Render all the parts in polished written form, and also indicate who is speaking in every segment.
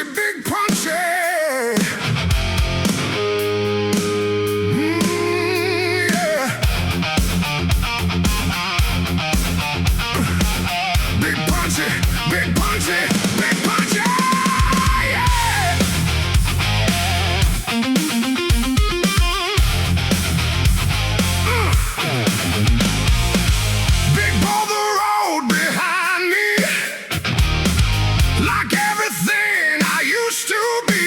Speaker 1: big punchy. Yeah. Big punchy, big punchy, big punchy. Yeah. Big boulder road behind me, like everything I used to be.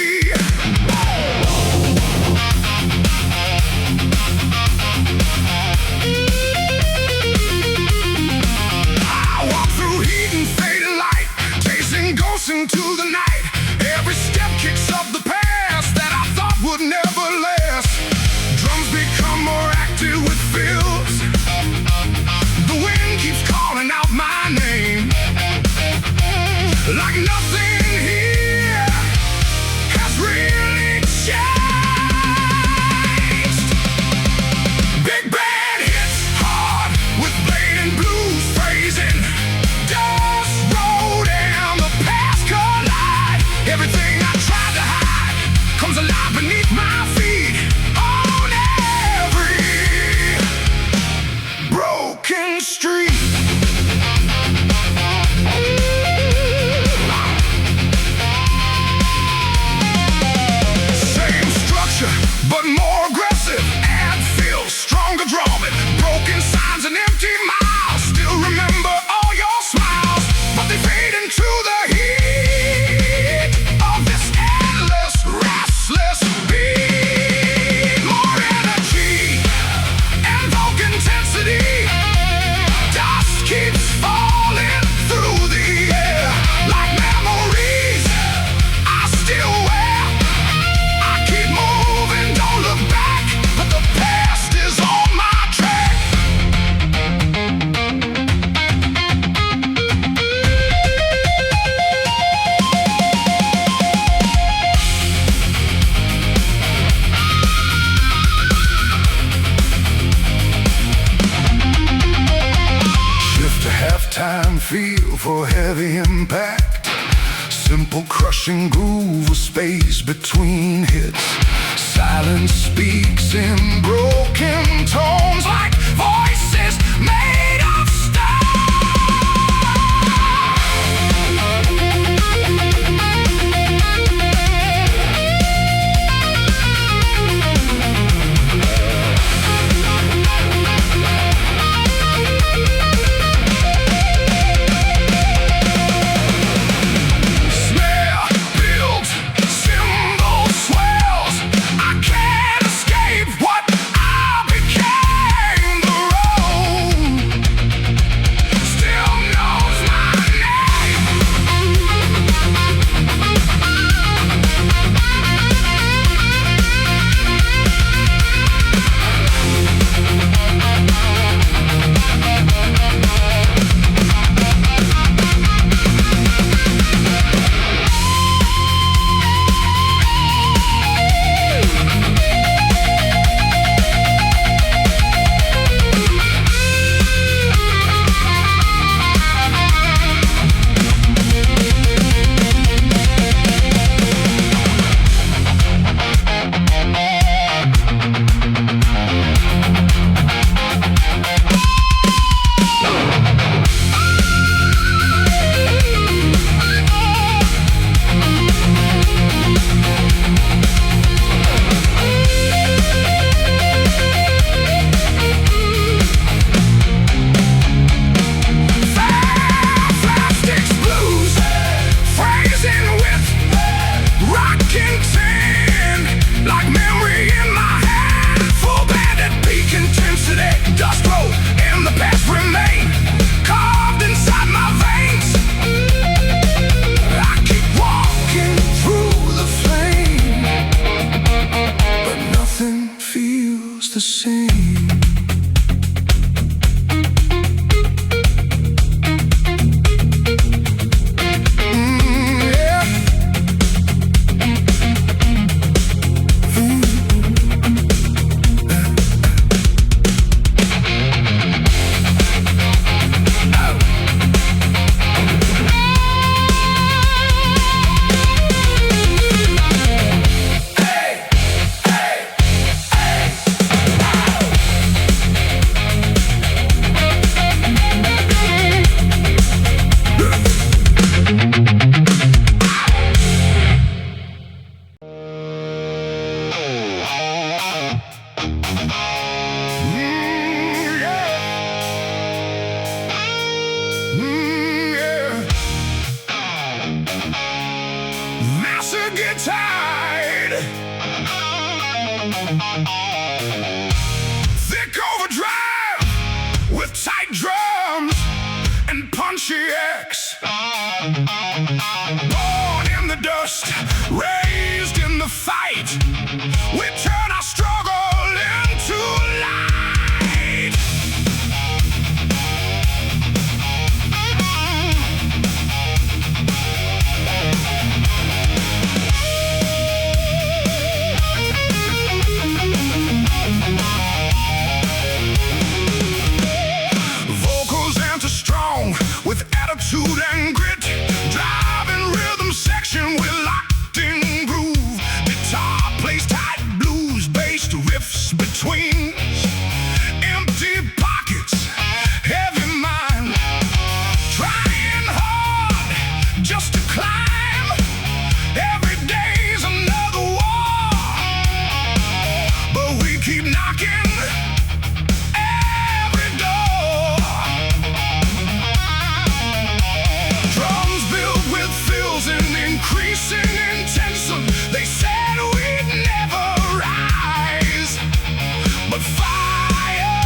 Speaker 1: I walk through heat and faded light, chasing ghosts into the night. Every step kicks up the past that I thought would never last. Drums become more active with fills. The wind keeps calling out my name, like nothing here has really changed. Big band hits hard with blade and blues phrasing. Dust roll down, the past collide. Everything I tried to hide comes alive beneath my feet. On every broken street. Same structure, but more aggressive. Add fill, stronger drumming. Broken signs and empty miles. Still remember all your smiles, but they fade into the heat of this endless, restless beat. More energy and vocal intensity. Dust keeps falling through the air like memories I still wear. I keep moving, don't look back, but the past is on my track. Shift to halftime feel for heavy impact. Simple crushing groove with space between hits. Silence speaks in broken tones like voices made of snare builds, cymbal swells. I can't escape what I became. The road still knows my name. Plastics blues, phrasing with rocking tin, like memory in my hand. Full band at peak intensity. Dust roll and the past remain carved inside my veins. I keep walking through the flame, but nothing feels the same. Yeah. tide. Thick overdrive with tight drums and punchy X. Born in the dust, raised in the fight, we turn our struggle into light. Vocals enter strong with attitude and grit. Driving rhythm section with locked in groove. Guitar plays tight blues, bass to riffs between. Empty pockets, heavy mind. Trying hard just to climb. Every day's another war, but we keep knocking every door. Drums built with fills and increasing intensity. They said we'd never rise, but fire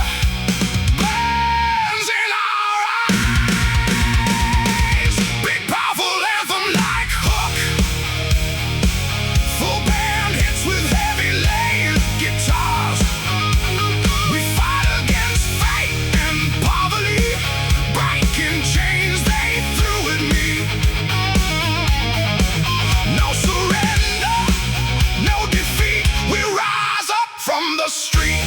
Speaker 1: burns in our eyes. Big powerful anthem like Hook. Full band hits with heavy layered guitars. We fight against fate and poverty, breaking chains they threw at me. No surrender, no defeat. We rise up from the street.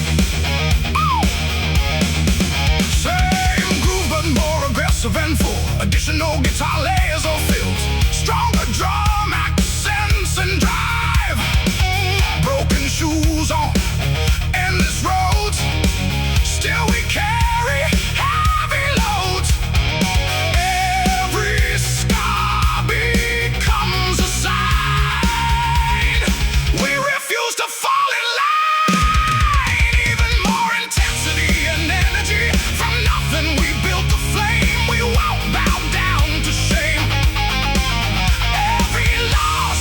Speaker 1: Same groove but more aggressive and full. Additional guitar layers or fills. Stronger drum accents and drive. Broken shoes on endless roads. Still we carry heavy loads. Every scar becomes a sign. We refuse to fall in line. Even more intensity and energy. From nothing we built the flame. We won't bow down to shame. Every loss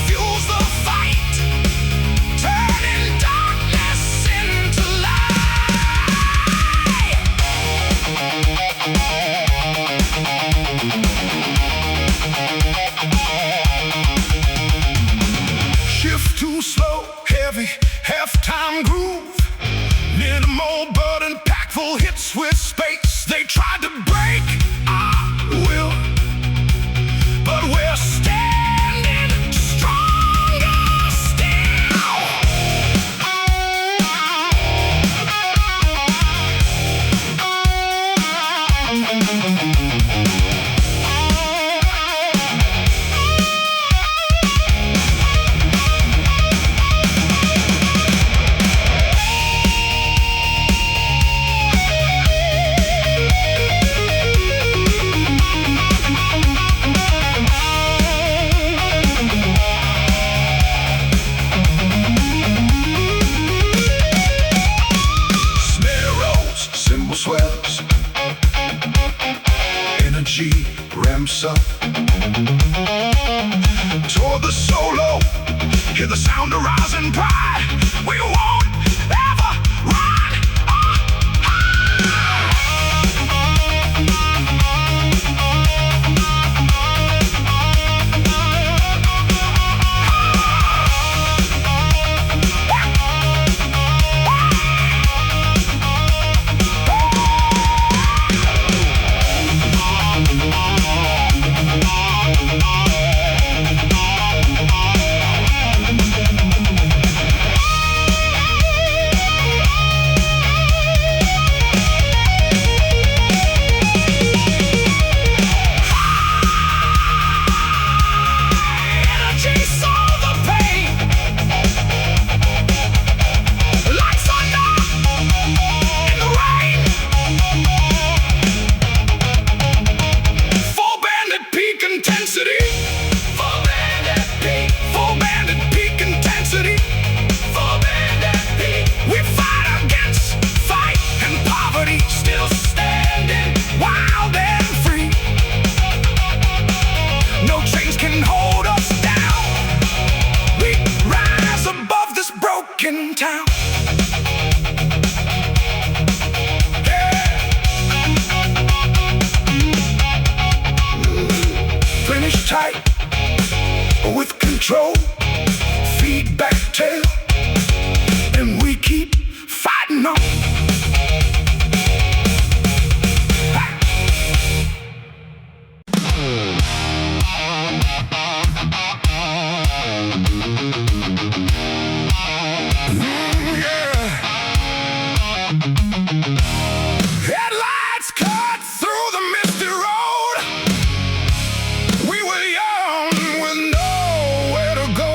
Speaker 1: fuels the fight, turning darkness into light. Shift too slow, heavy, half-time groove. Minimal but impactful hits with space. They tried to break our will, but we're standing stronger still. Snare rolls, cymbal swells. Energy ramps up. Toward the solo, hear the sound of rising pride. We won't ever run or hide. control, feedback tail, and we keep fighting on. Headlights cut through the misty road. We were young with nowhere to go.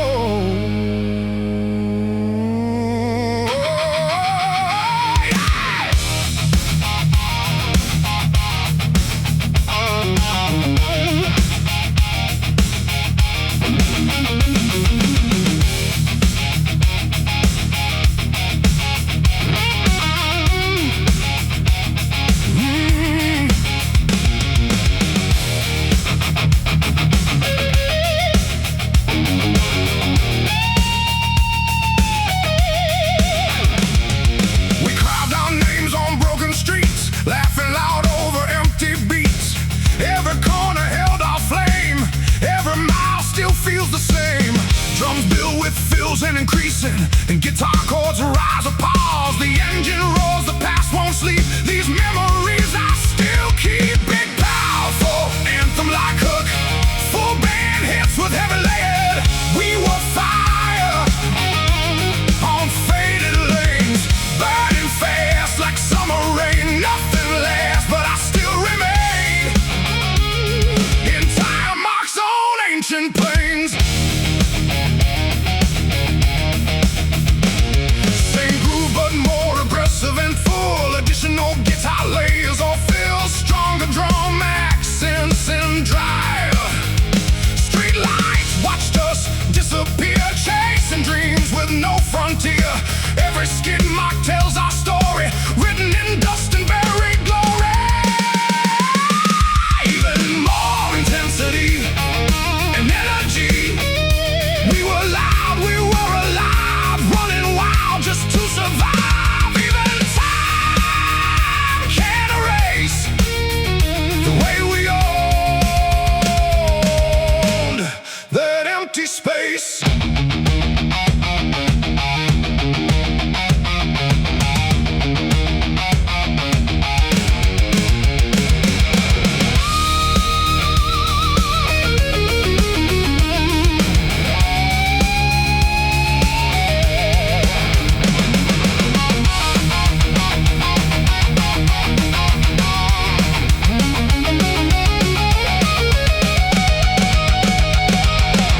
Speaker 1: We carved our names on broken streets, laughing loud over empty beats. Every corner held our flame, every mile still feels the same. Drums build with fills and increasing, and guitar chords rise or pause. The engine roars, the past won't sleep. These memories I still keep. Big powerful anthem like hook, full band hits with heavy lead. We were fire on faded lanes, burning fast like summer rain. Nothing lasts, but I still remain in tire marks on ancient plains. Same groove but more aggressive and full. Additional guitar layers or fills, stronger drum accents and drive. Street lights watched us disappear, chasing dreams with no frontier. Every skid mark tells our story, written in dust and buried glory. Even more intensity and energy. We were loud, we were alive, running wild just to survive. Even time can't erase the way we owned that empty space.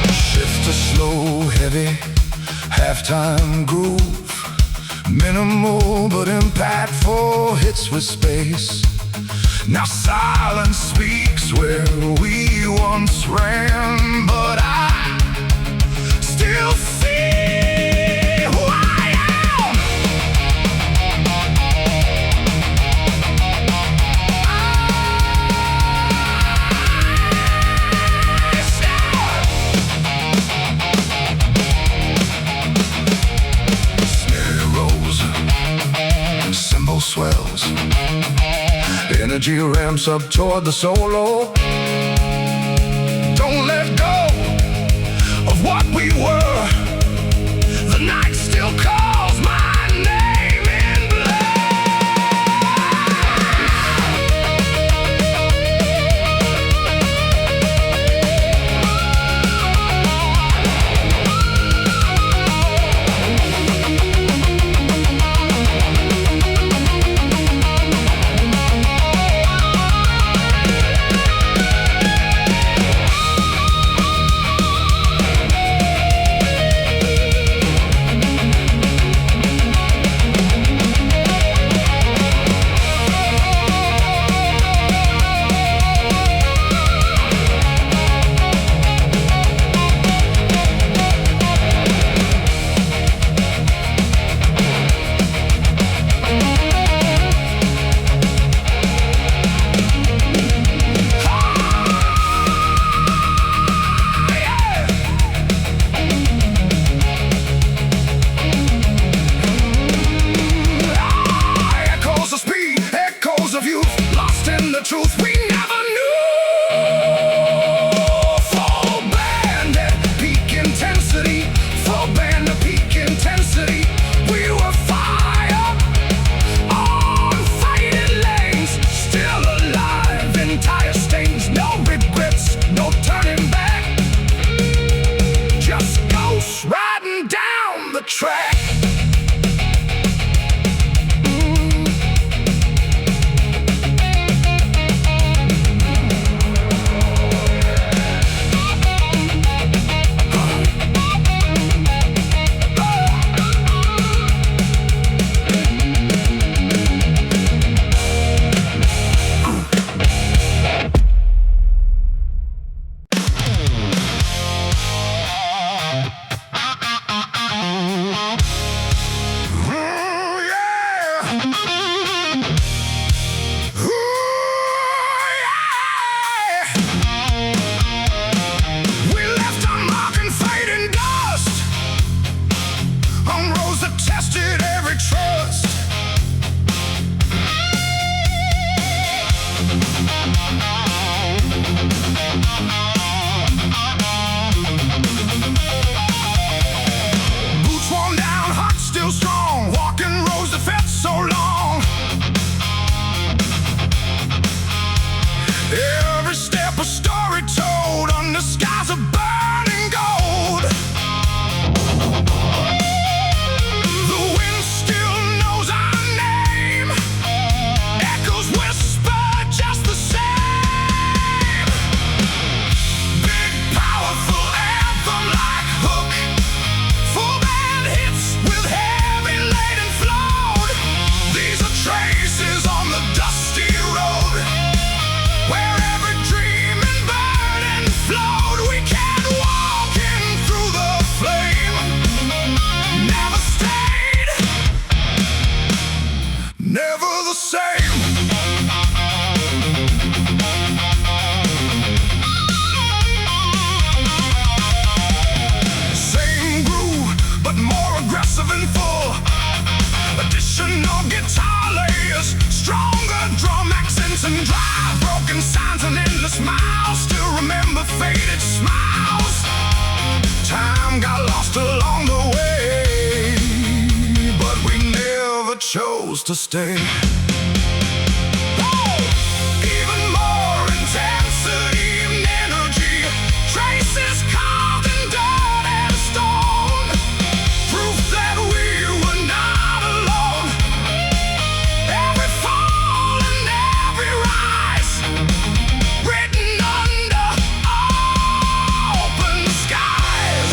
Speaker 1: Shift to slow, heavy, halftime groove. Minimal but impactful hits with space. Now silence speaks where we once ran, but I still see who I am. Snare rolls, cymbal swells, energy ramps up toward the solo. Don't let go of what we were. The night still calls my name in blood. lost along the way, but we never chose to stay. Even more intensity and energy, traces carved in dirt and stone, proof that we were not alone. Every fall and every rise, written under open skies.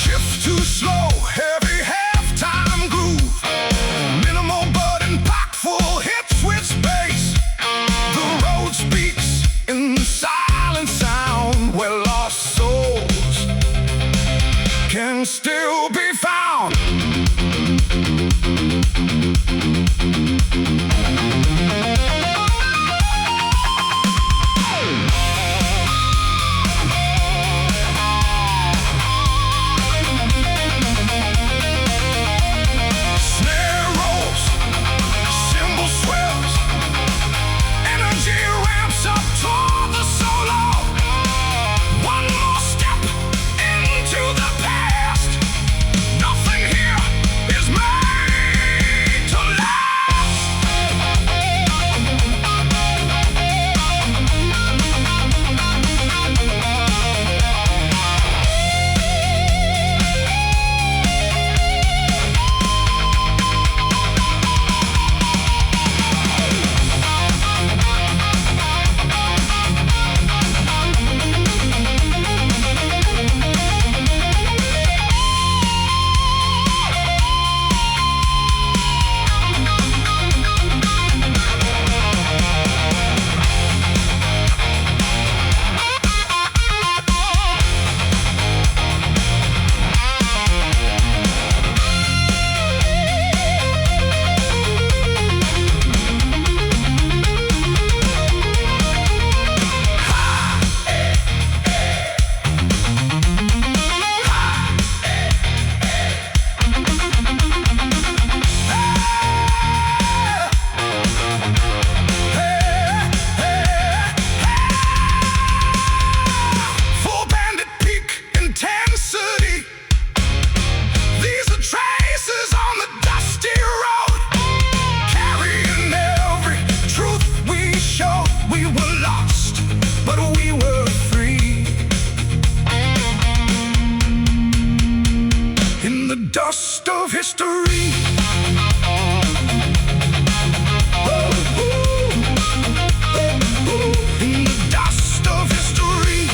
Speaker 1: Shift too slow, heavy halftime groove, minimal but impactful hits with space. The road speaks in silent sound, where lost souls can still be found. Snare rolls, cymbal swells, energy ramps up toward the solo. One more step into the past. Nothing here is made to last. Full bandit peak intensity. These are traces on the dusty road, carrying every truth we showed. We were lost, but we were free. In the dust of history. In the dust of history.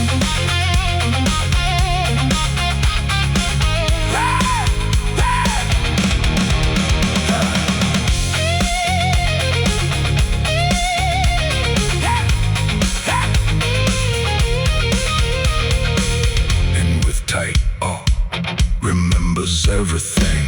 Speaker 1: And with tight awe, remembers everything.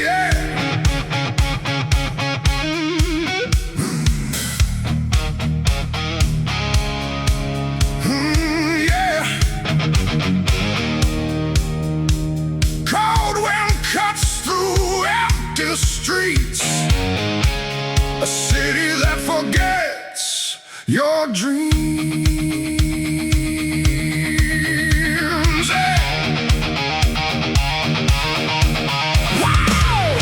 Speaker 1: Yeah. Yeah. Cold wind cuts through empty streets, a city that forgets your dreams. Hey. Wow!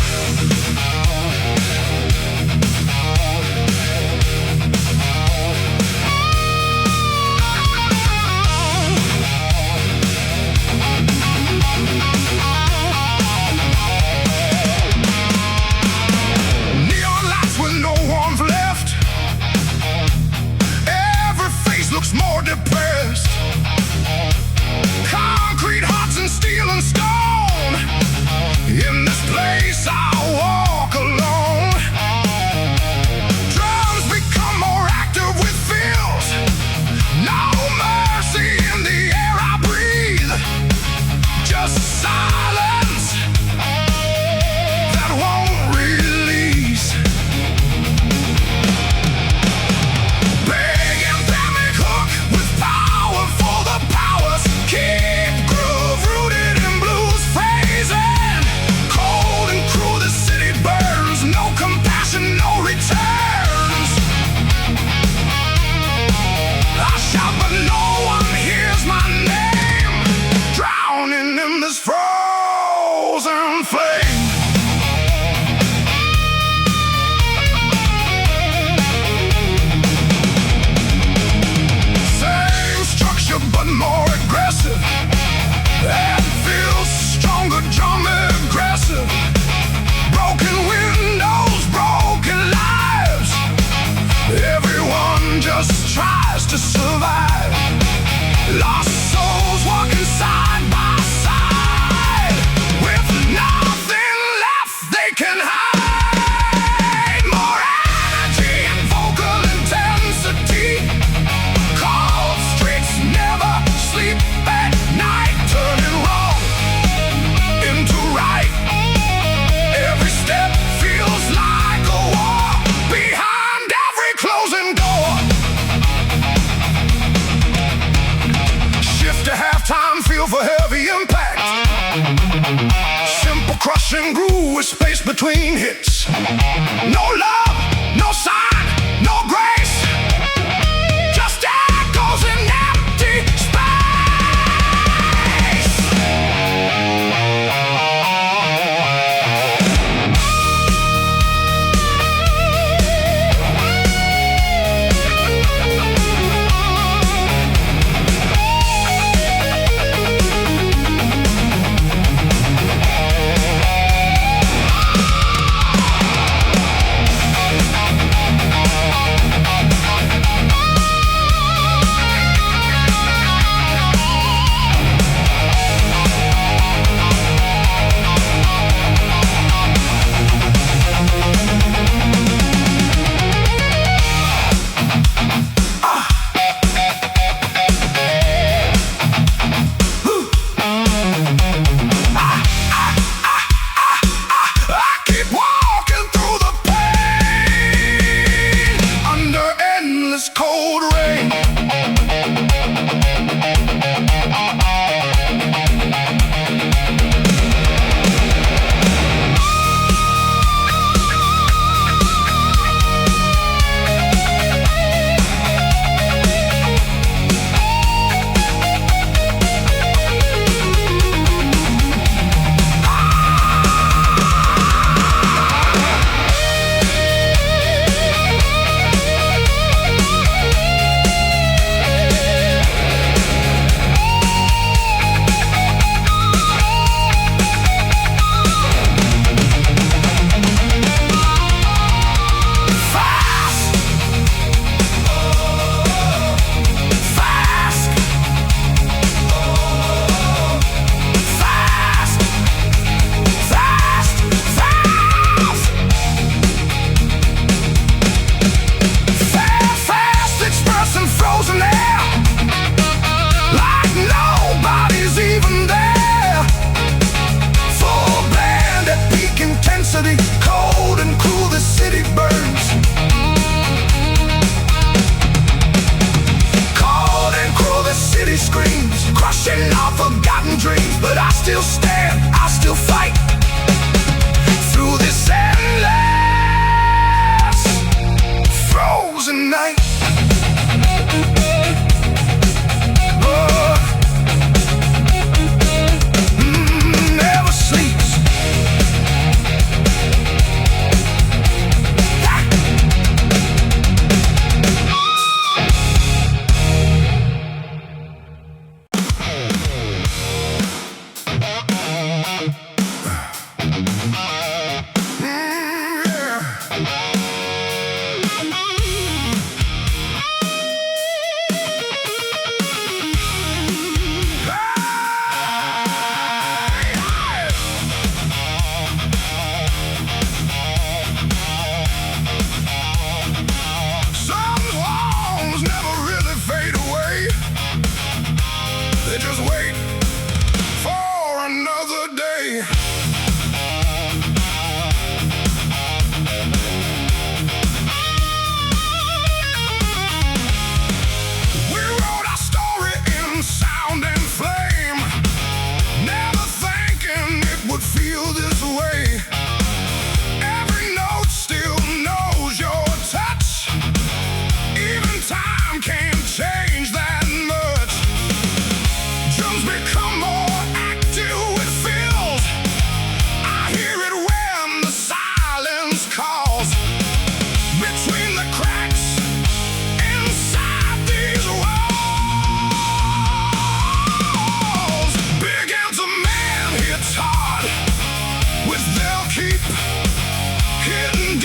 Speaker 1: Neon lights with no warmth left. Every face looks more flame. Same structure but more aggressive, and feels stronger, drum aggressive. Broken windows, broken lives. Everyone just tries to survive. Lost souls walking side by side, with nothing left they can hide. More energy and vocal intensity. Cold streets never sleep at night, turning wrong into right. Every step feels like a war behind every closing door. Shift to halftime, feel for heavy impact. Simple crushing groove with space between hits. No love, no sign, no grace. Just echoes in empty space.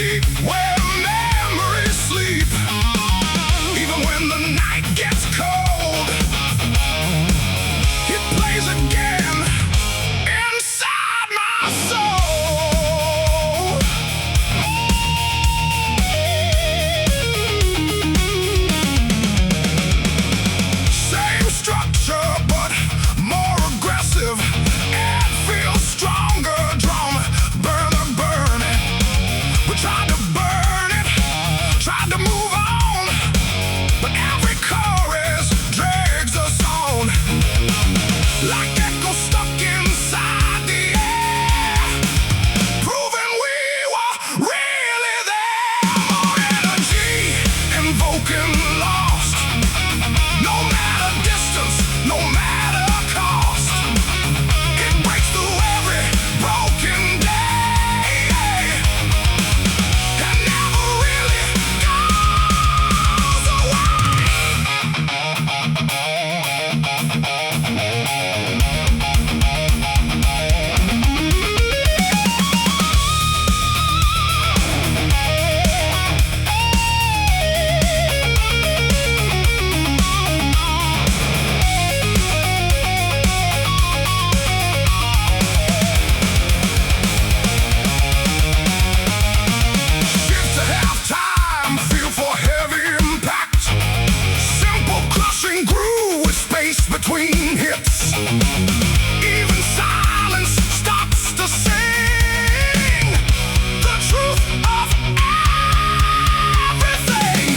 Speaker 1: deep where memories sleep. Even when the night gets cold, it plays again inside my soul. Same structure, but more aggressive. It feels stronger, drum, burn it. We tried to burn it, tried to move on, but every chorus drags us on. Like echoes stuck inside the air, proving we were really there. More energy, invoking lost. No matter distance, no matter cost. It breaks through every broken day, and never really goes away. Shift to halftime, feel for heavy impact. Simple crushing groove with space between hits. Even silence stops to sing the truth of everything.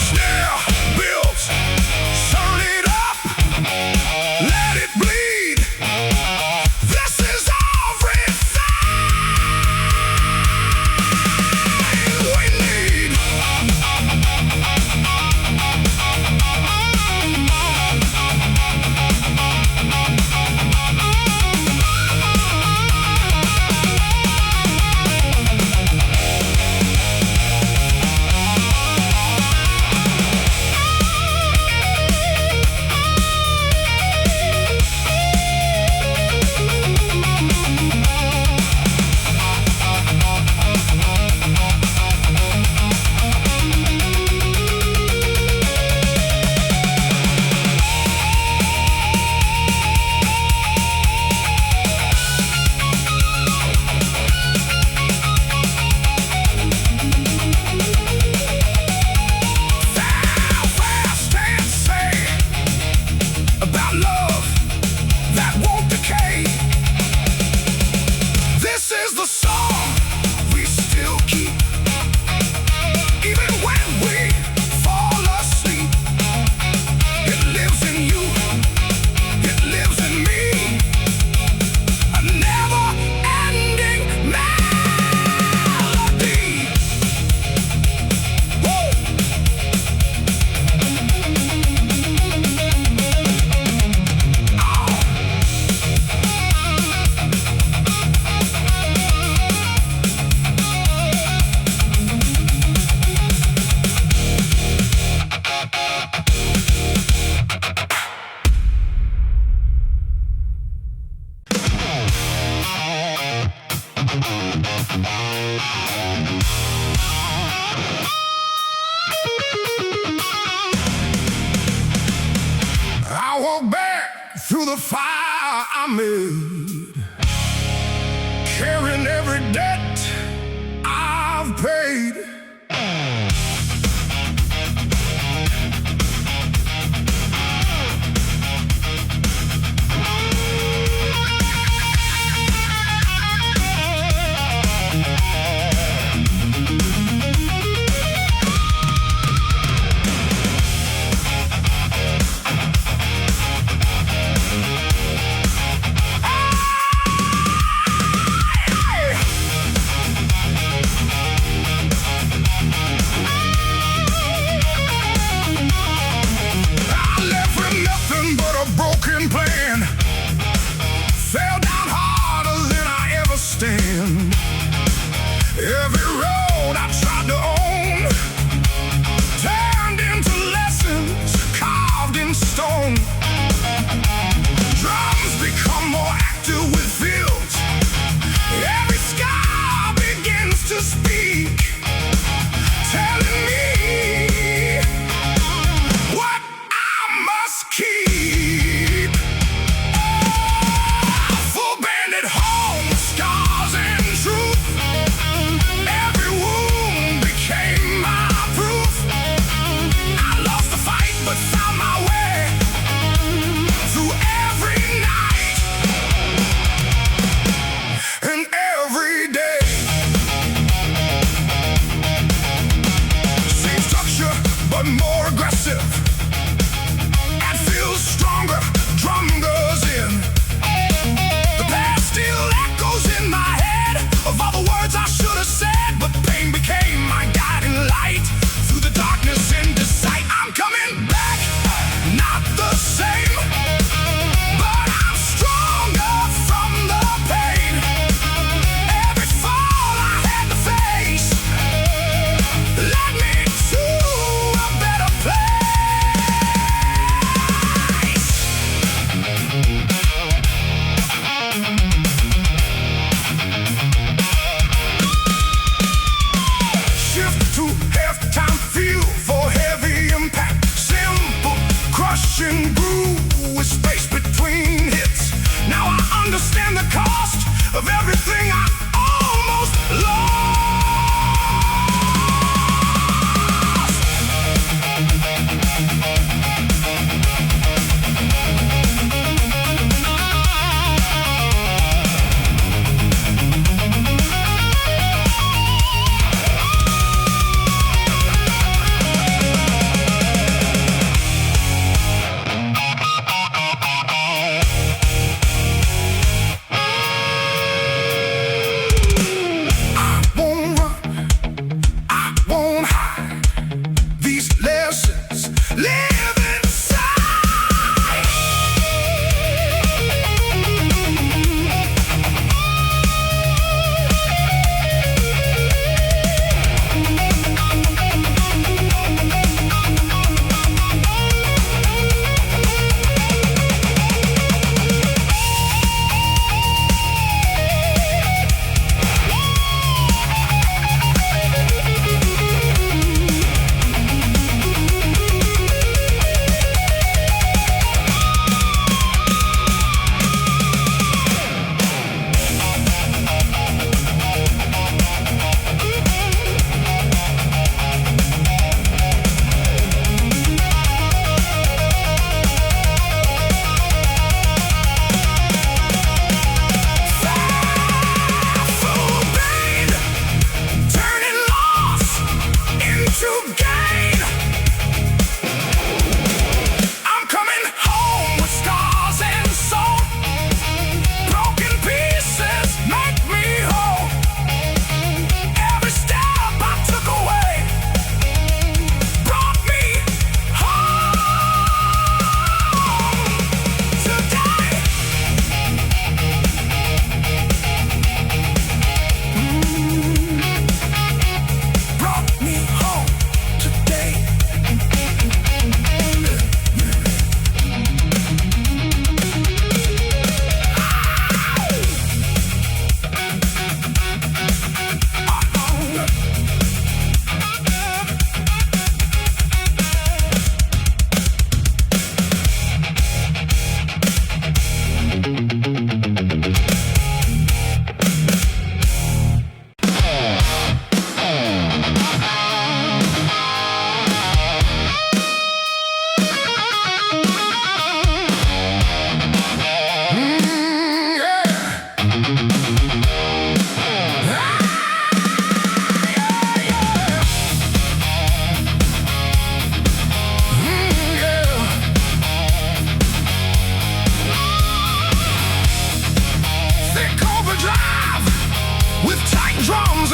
Speaker 1: Snare builds, turn it up, let it bleed. This is everything we need. Fast and say about love that won't decay. This is the song we still keep, even when we fall asleep. It lives in you, it lives in me. A never-ending melody. Woo! I walk back through the fire I made, carrying every debt I've paid. but more aggressive and feels stronger. Drum goes in. The past still echoes in my head of all the words I should have said, but pain became my guiding light through the darkness into sight. I'm coming back, not the same, but I'm stronger from the pain. Every fall I had to face led me to a better place. Shift to halftime feel for heavy impact. Simple, crushing groove with space between hits. Now I understand the cost of everything I almost lost. These lessons live inside.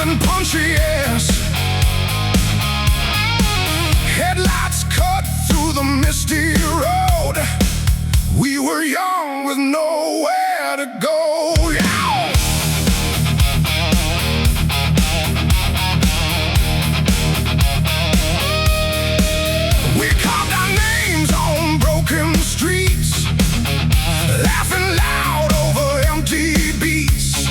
Speaker 1: And punchy ass. Headlights cut through the misty road. We were young with nowhere to go. Yeah. We carved our names on broken streets, laughing loud over empty beats.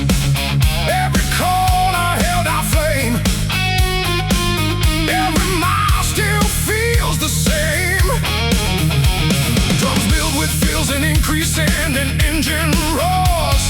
Speaker 1: Every corner held our flame. Every mile still feels the same. Drums build with fills and increase and an engine roars.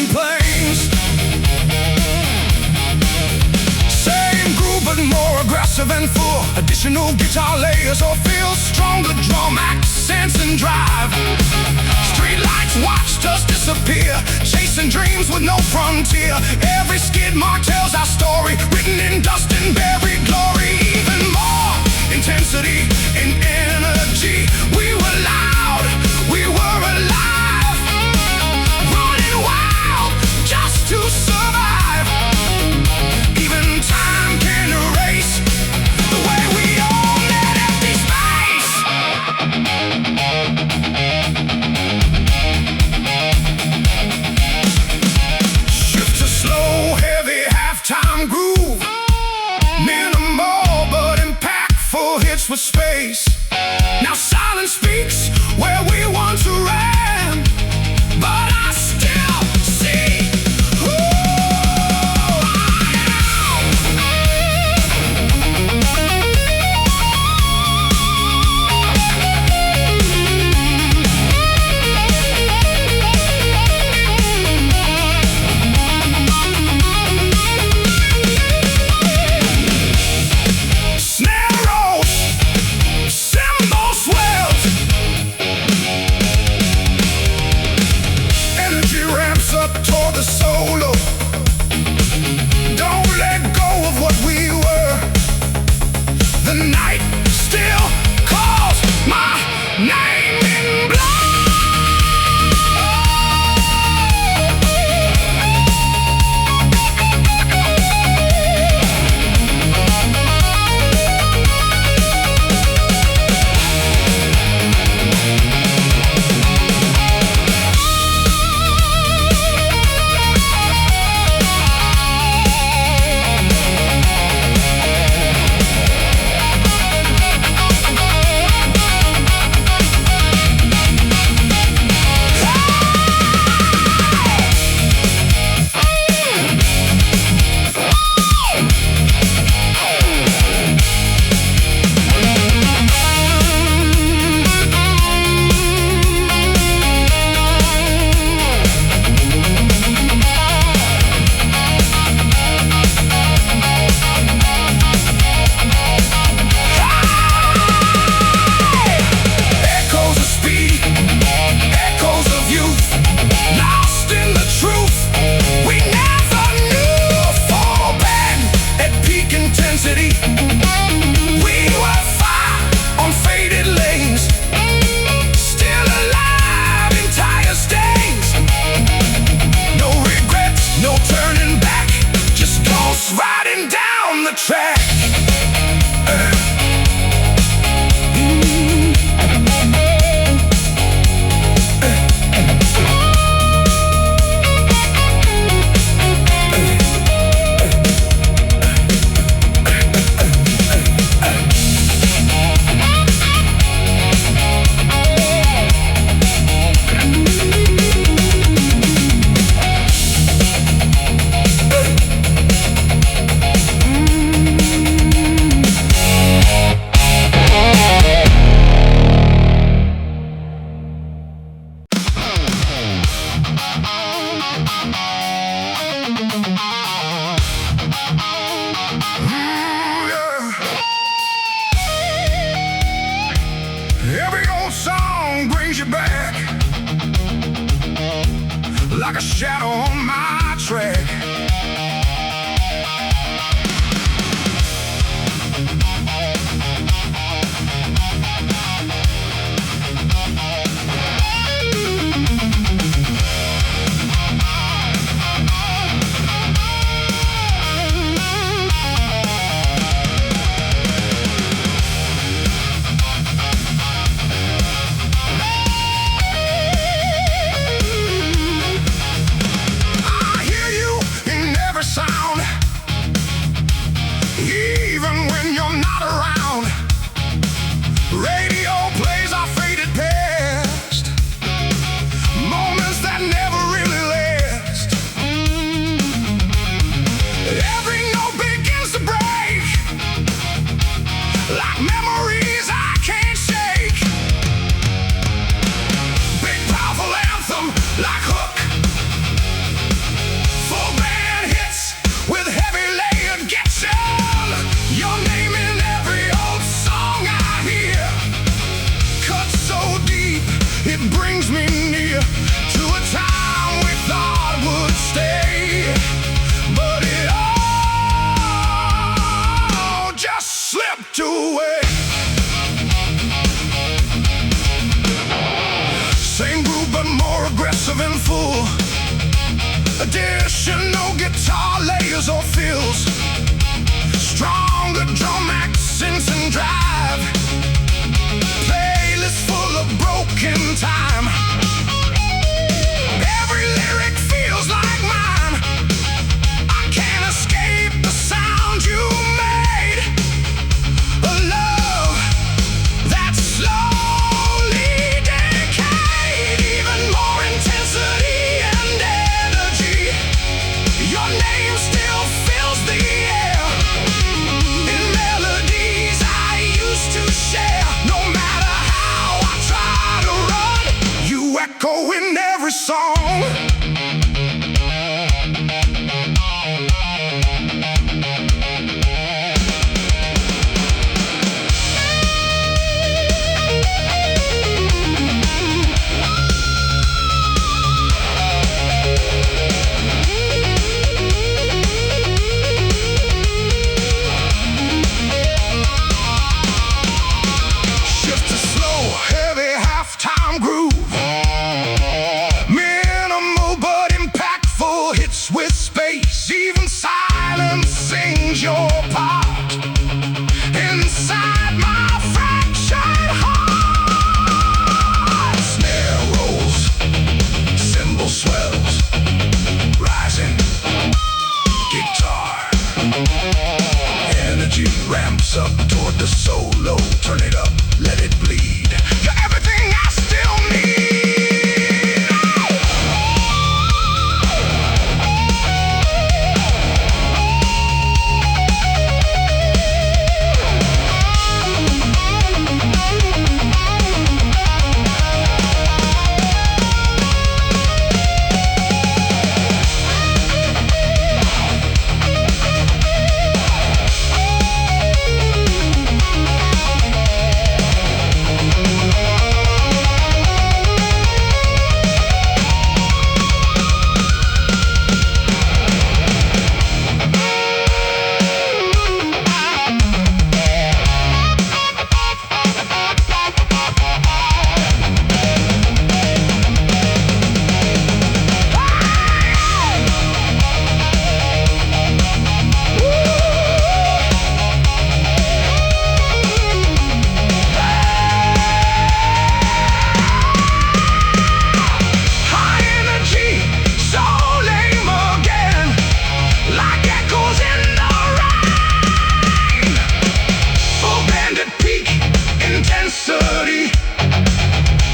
Speaker 1: rolling plains. Same groove but more aggressive and full. Additional guitar layers or feel stronger drum accents and drive. Streetlights watched us disappear, chasing dreams with no frontier. Every skid mark tells our story, written in dust and buried glory. Even more intensity and energy. We were loud, we were alive, running wild just to survive. Even time can erase the way we own that empty space. Shift to slow, heavy halftime groove. Minimal but impactful hits with space. Now silence speaks where we once ran, but I still see who snare rolls, cymbal swells, energy ramps up toward the solo. Don't let go of what we were. The night still calls my name in blood. Echoes of speed, echoes of youth, lost in the truth we never knew. Fall back at peak intensity. We were fire on faded lanes, still alive in tire stains. No regrets, no turning back, just ghosts riding down the track. Every old song brings you back, like a shadow on my track. I crashes or fills. Stronger drum accents and drive. Playlist full of broken time. Every lyric feels like mine. I can't escape the sound you made. A love that slowly decayed. Even more intensity and energy. Your name still fills the air. In melodies I used to share. No matter how I try to run, you echo in every song. Shift to slow, heavy halftime groove. Minimal but impactful hits with space. Even silence sings your part. Inside my fractured heart. Snare rolls, cymbal swells, rising guitar. Energy ramps up toward the solo. Turn it up, let it bleed. You're everything I still need.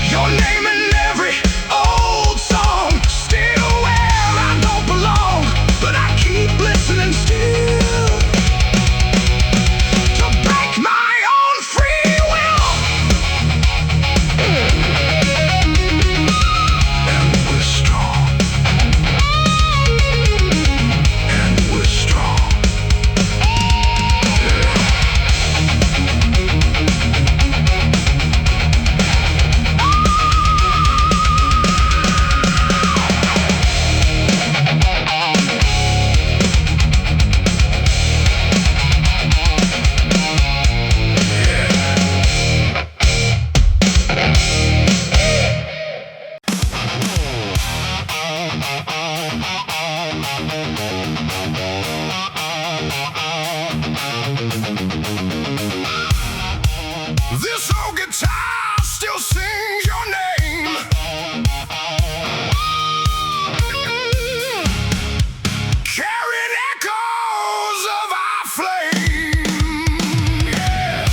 Speaker 1: Your name in every old song. Still where I don't belong, but I keep listening still. To break my own free will. And we're strong. And we're strong. This old guitar still sings your name. Carrying echoes of our flame. Yeah.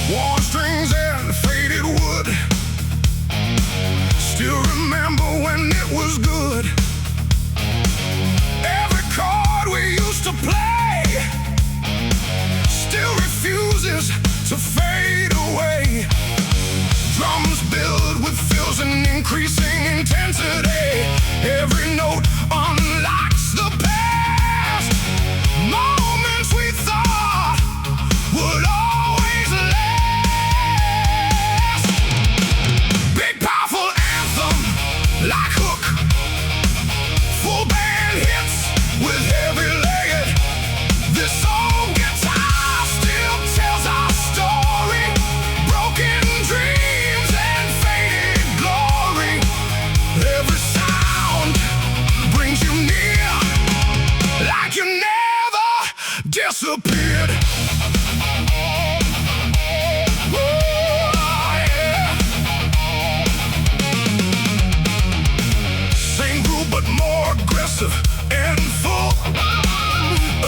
Speaker 1: Worn strings and faded wood. Still remember when it was good. Every chord we used to play still refuses to fade away. Drums build with fills and increasing intensity. Every note unlocks the past. Moments we thought would always last. Big powerful anthem like Hook. Full band hits. disappeared. Same groove but more aggressive and full.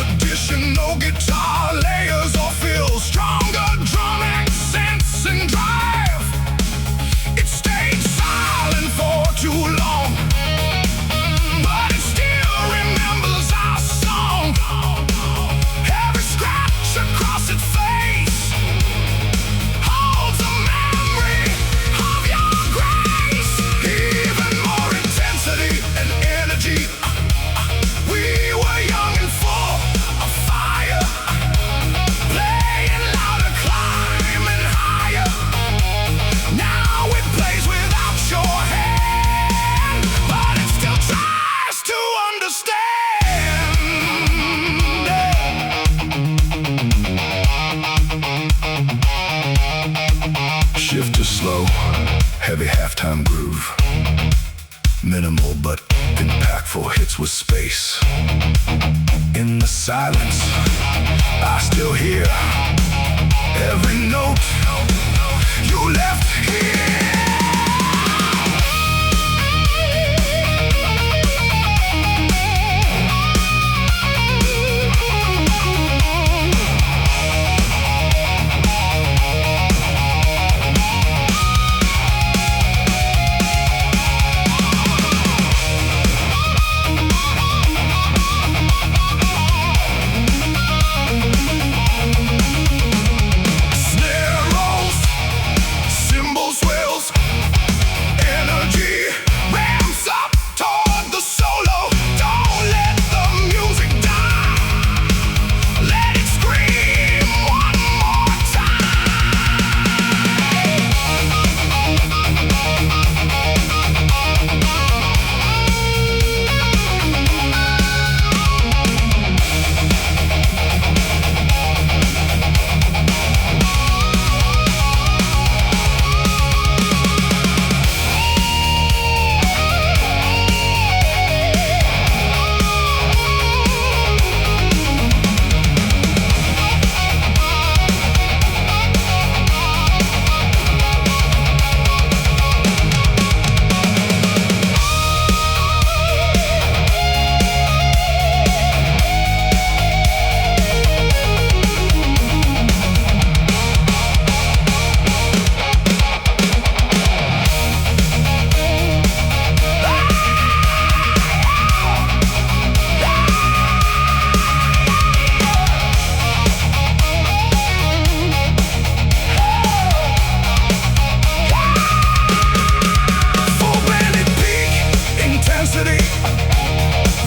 Speaker 1: Additional guitar layers or fill. Stronger drumming sense and drive. It stayed silent for too long, but it still remembers our song. Every scratch across its face holds a memory of your grace. Even more intensity and energy. We were young and full of fire, playing louder, climbing higher. Now it plays without your hand, but it still tries to understand. Shift to slow, heavy halftime groove. Minimal but impactful hits with space. In the silence, I still hear every note you left here.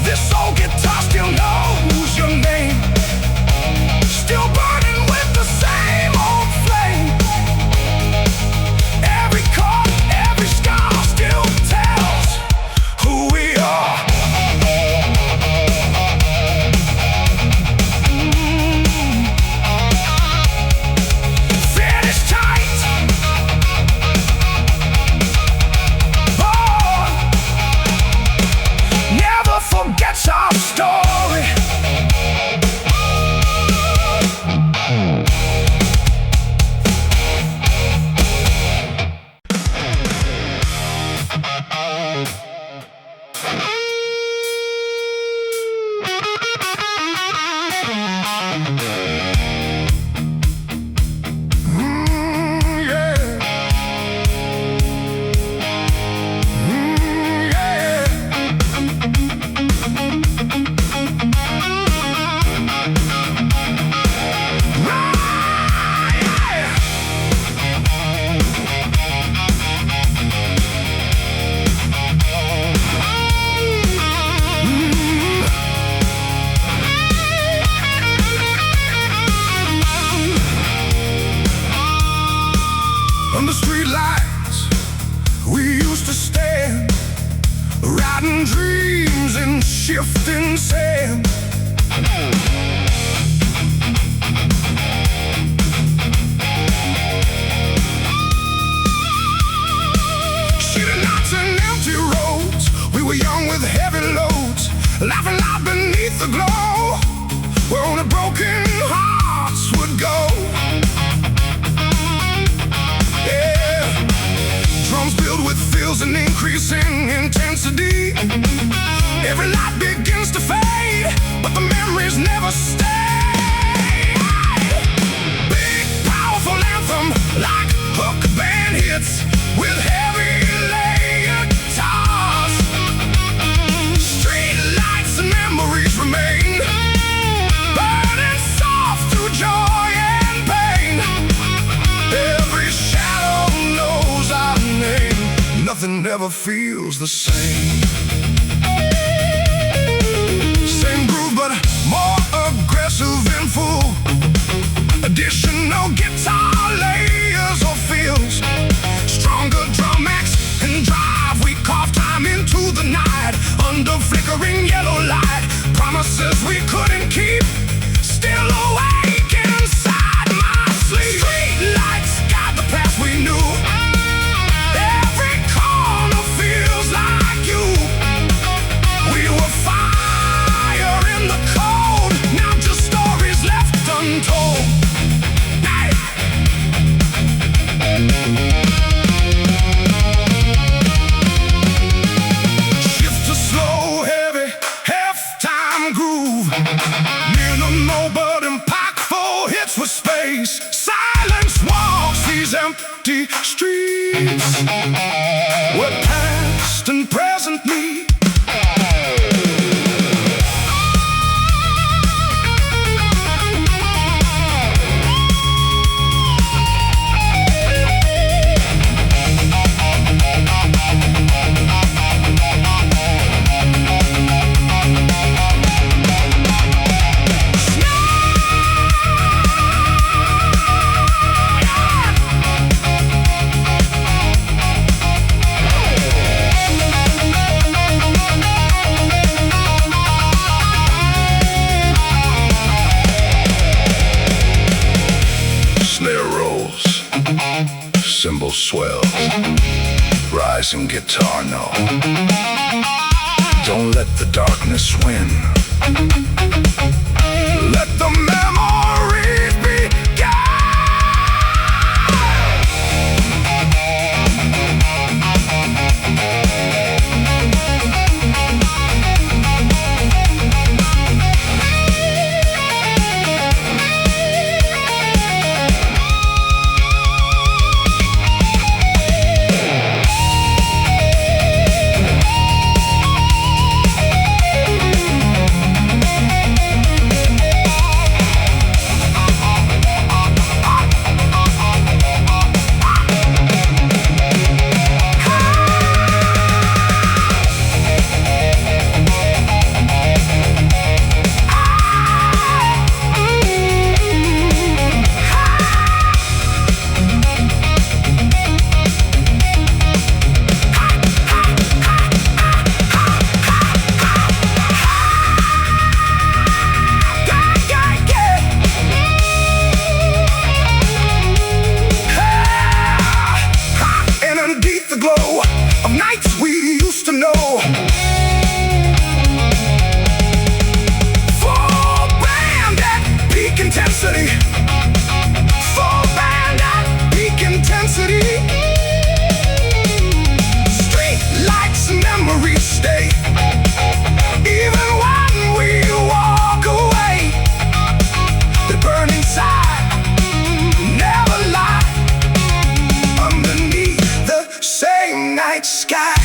Speaker 1: This old guitar still knows your name, still burning with the same old flame. Every chord, every scar still tells who we are. Finish tight. Never forgets our story. Under street lights, we used to stand, riding dreams in shifting sand. City nights and empty roads, we were young with heavy loads, laughing loud beneath the glow. We're on a broken hearts would go. Yeah, drums filled with fills and increasing intensity. Every light begins to fade, but the memories never stay. Big, powerful anthem, like hook band hits with heavy layered guitars. Street lights and memories remain, burning soft through joy and pain. Every shadow knows our name. Nothing ever feels the same. Same groove, but more aggressive and full. Additional guitar layers or fills. Stronger drum mix and drive. We carve time into the night under flickering yellow light. Promises we couldn't keep, still awake inside my sleep. Street lights guide the path we knew. Every corner feels like you. We were fire in the cold, now just stories left untold. Shift to slow, heavy, half-time groove. Minimal but impactful hits with space. Silence walks these empty streets where past and present meet. Snare rolls, cymbals swell, rising guitar note. Don't let the darkness win. Let the memories begin. Full band at peak intensity. Street lights and memories stay. Even when we walk away, they burn inside, never lie, underneath the same night sky.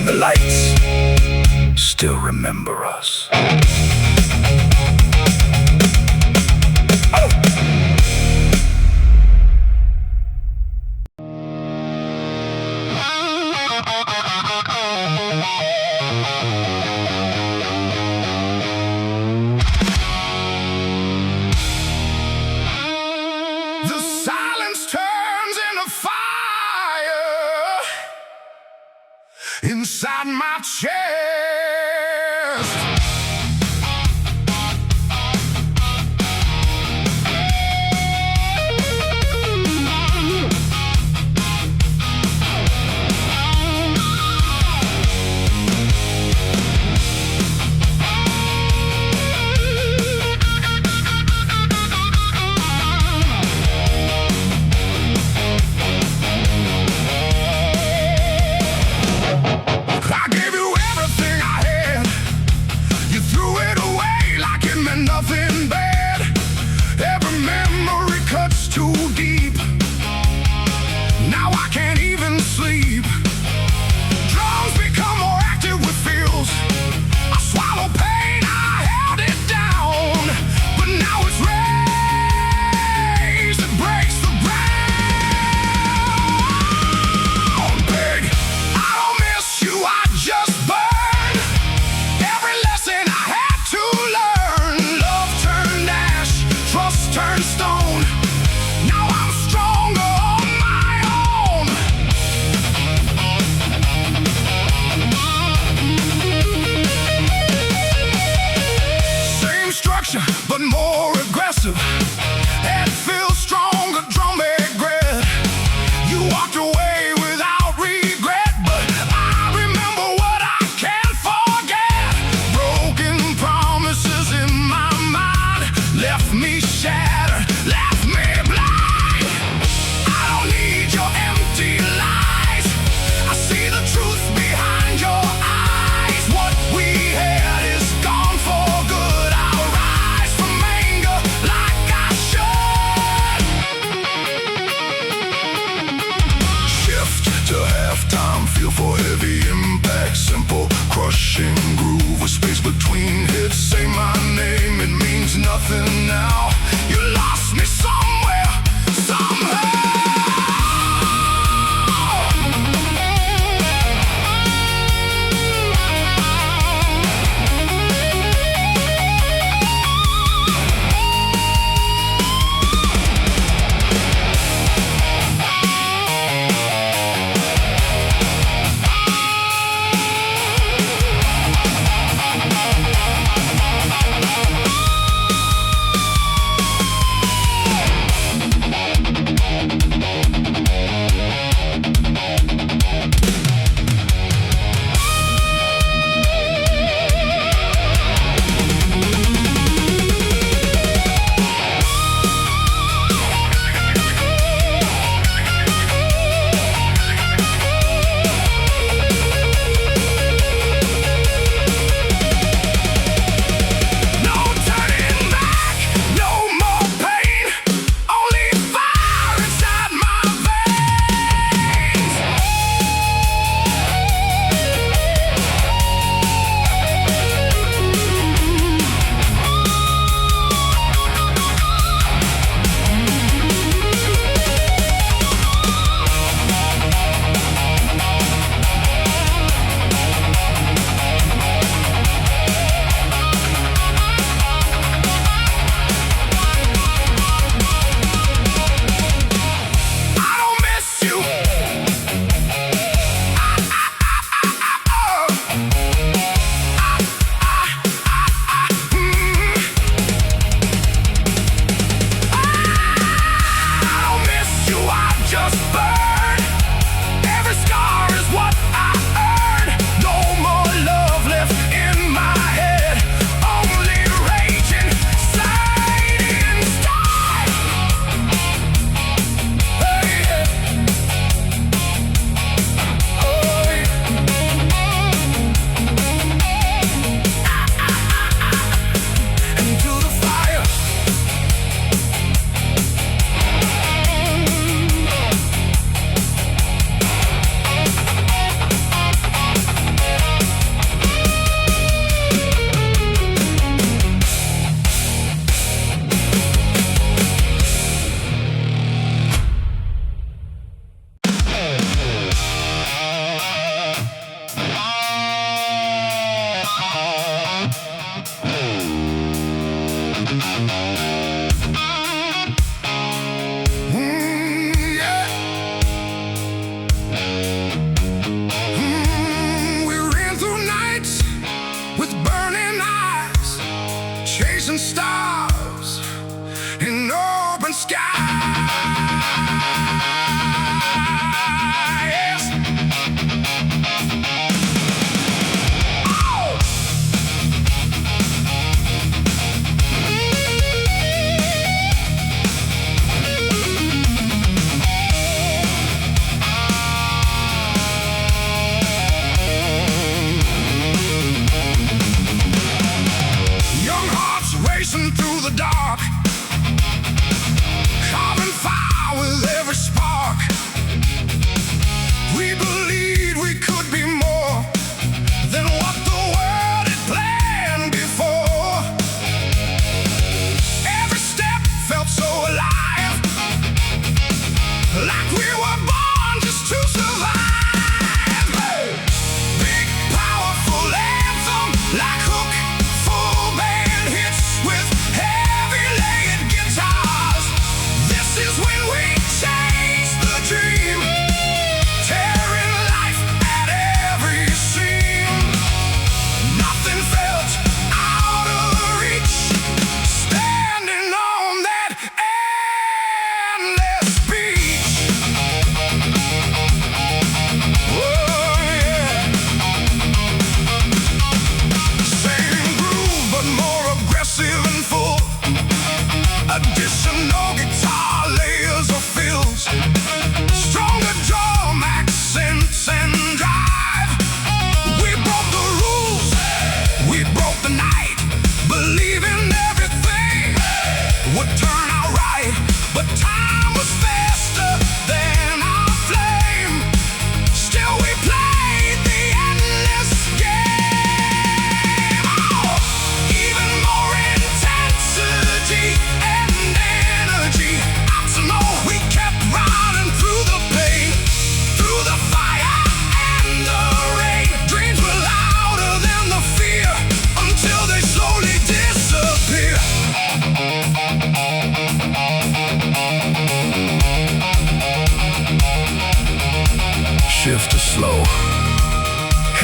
Speaker 1: The lights still remember us. The silence turns into fire inside my chest. feel for heavy impact, simple crushing groove with space between hits. Say my name, it means nothing now. You lost me somewhere, somehow.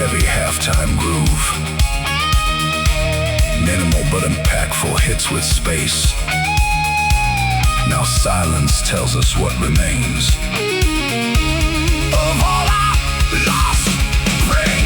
Speaker 1: heavy halftime groove. Minimal but impactful hits with space. Now silence tells us what remains. Of all our lost bring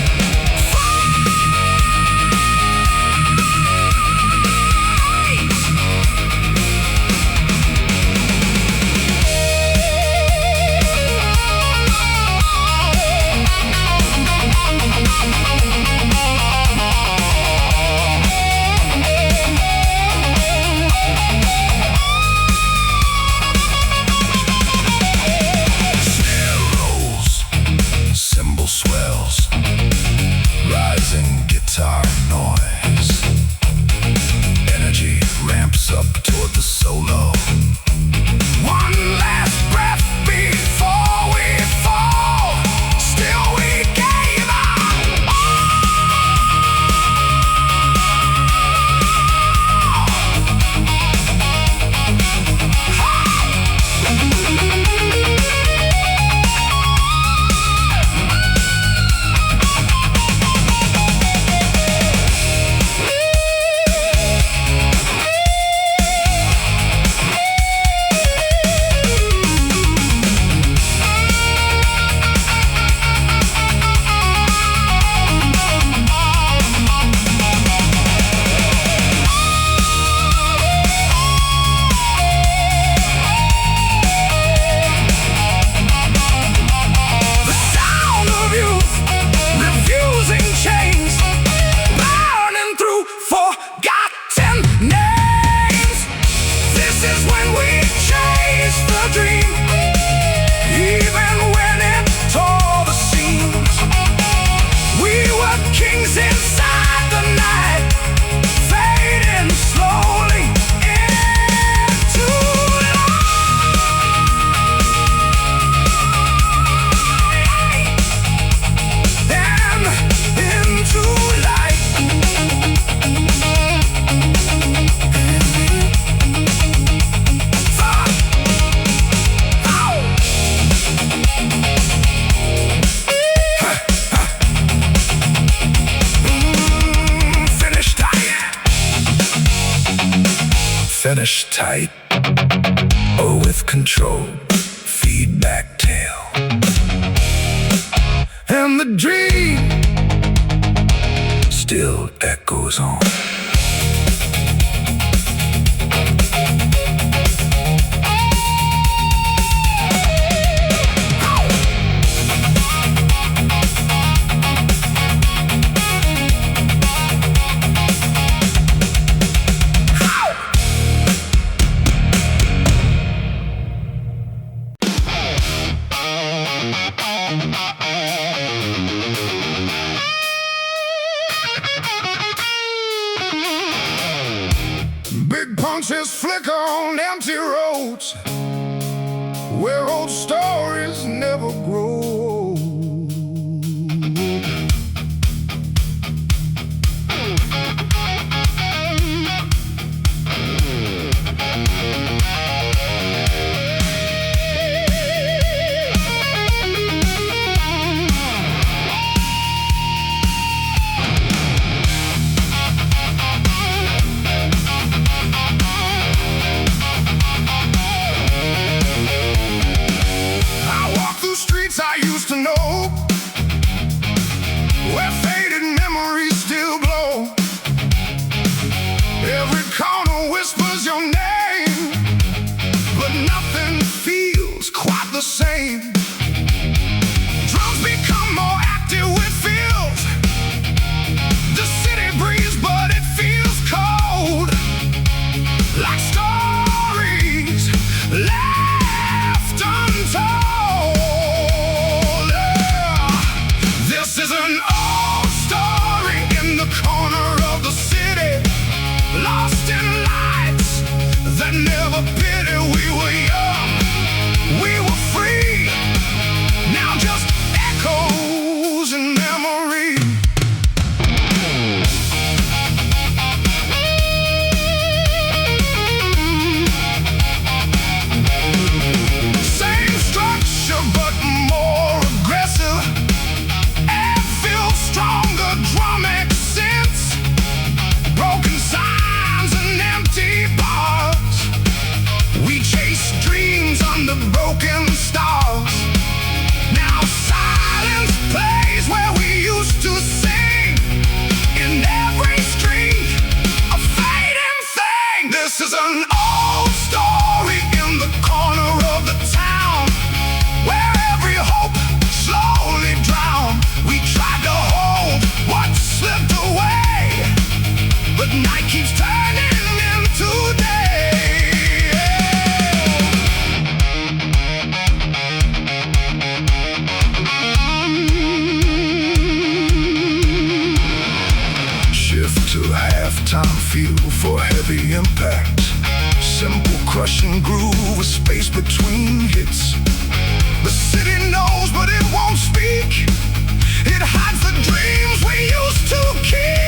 Speaker 1: guitar noise. Energy ramps up toward the solo. One last breath before we fall. Still we gave up. Finish tight or with control, feedback tail. And the dream still echoes on. Big punches flicker on empty roads where old stories never grow. time feel for heavy impact. Simple crushing groove with space between hits. The city knows but it won't speak. It hides the dreams we used to keep.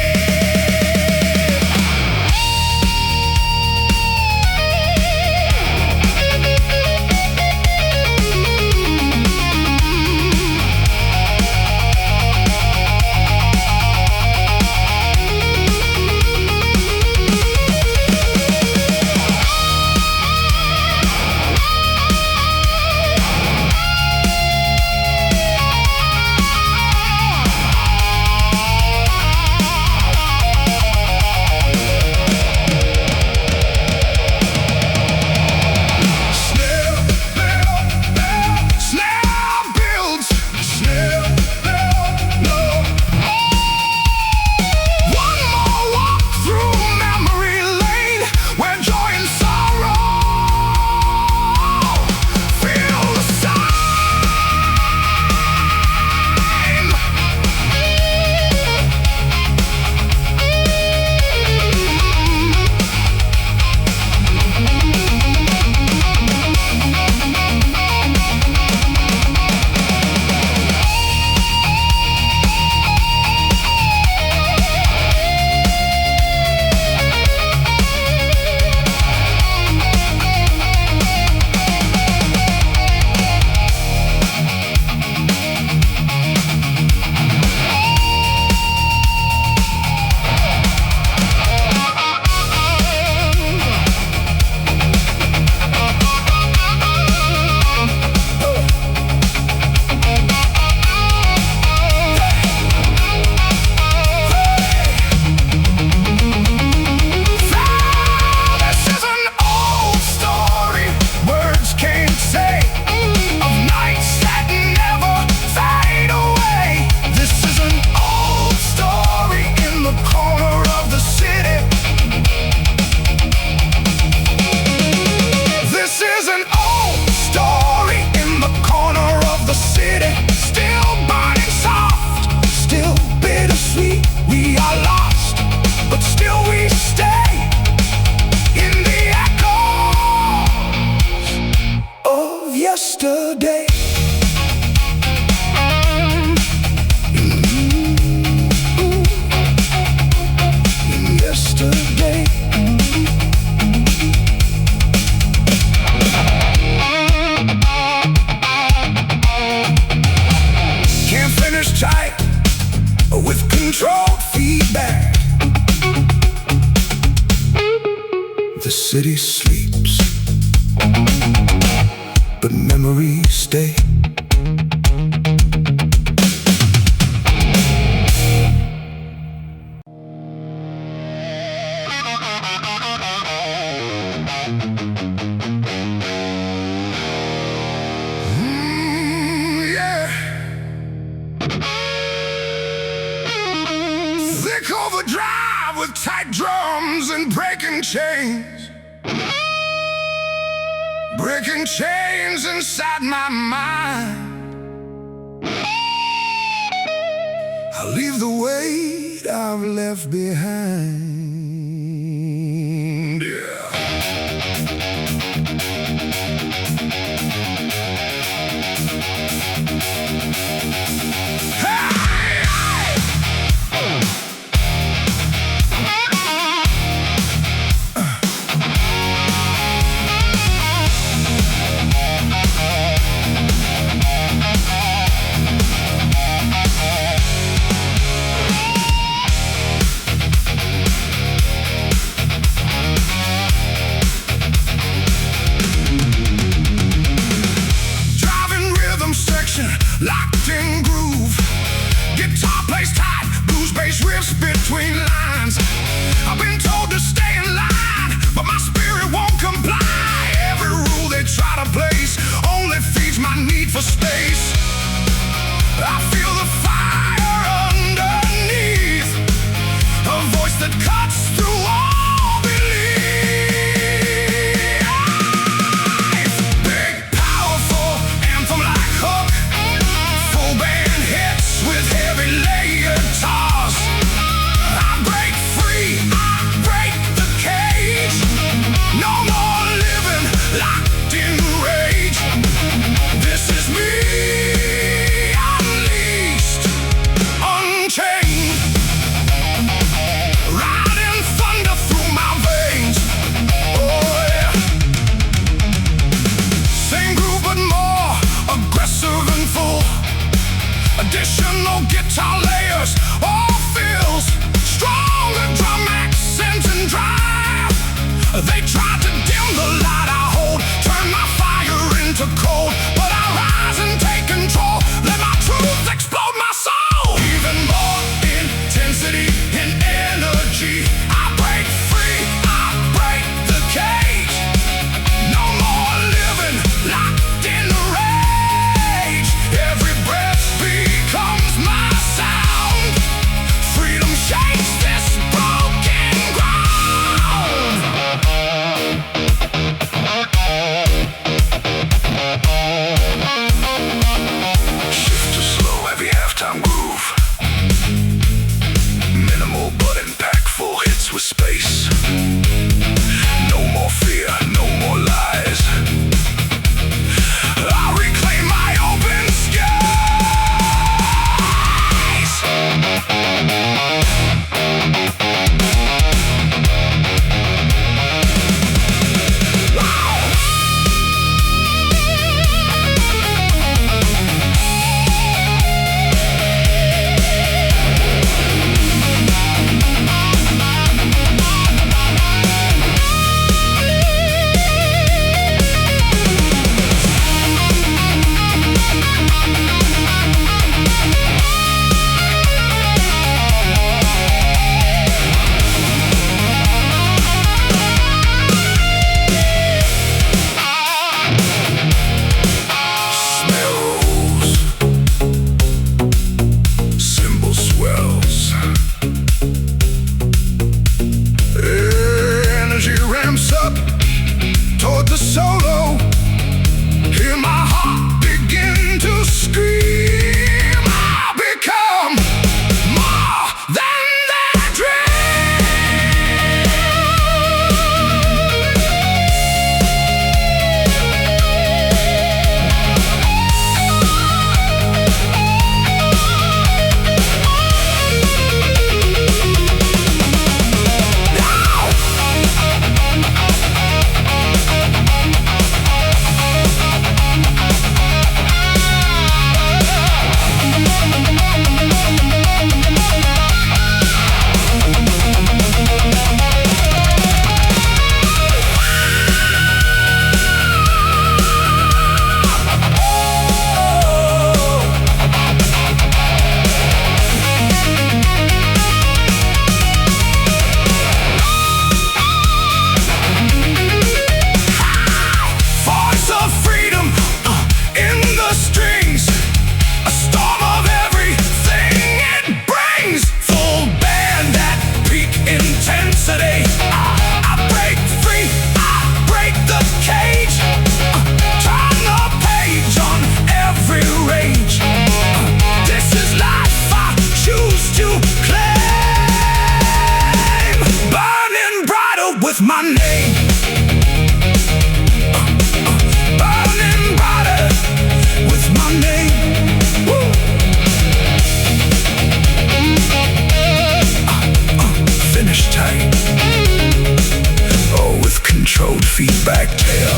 Speaker 1: Yesterday. Yesterday. Can't finish tight with controlled feedback. The city sleeps, but memories stay. Yeah. Thick overdrive with tight drums and breaking chains. Breaking chains inside my mind. I'll leave the weight I've left behind. Yeah. no guitar layers or fills, stronger drum accents and drive. They tried to dim the light I hold, turn my fire into cold, but I rise and take control, let my truth explode my soul. Even more intensity and energy, I break free, I break the cage. No more living locked in the rage. Every breath becomes my sound. Freedom shakes this broken ground. Shift to slow, heavy halftime groove. Minimal but impactful hits with space. No more fear, no more lies. I reclaim my open skies. Toward the solo, hear my heart begin to scream. I'll become more than that with my name. Burning brighter with my name. Woo. Finish tight. Oh, with controlled feedback tail.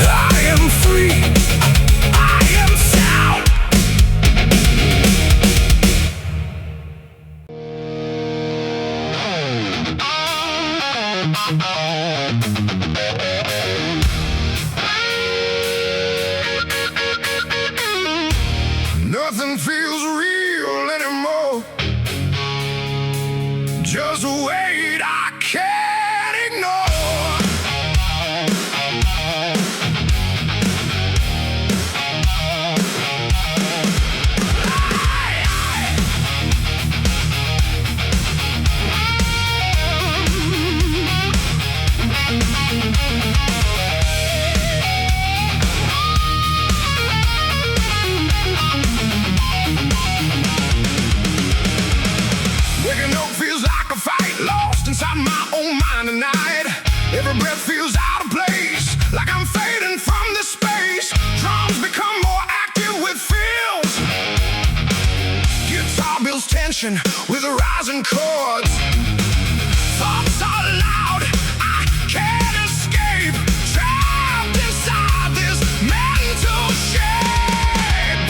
Speaker 1: I am free. I am sound. Nothing feels real anymore. Just wait, I can't ignore. Waking up feels like a fight, lost inside my own mind tonight. Every breath feels out of place, like I'm fading from this space. Drums become more active with feels. Guitar builds tension with rising chords. Thoughts are loud, I can't escape. Trapped inside this mental shape.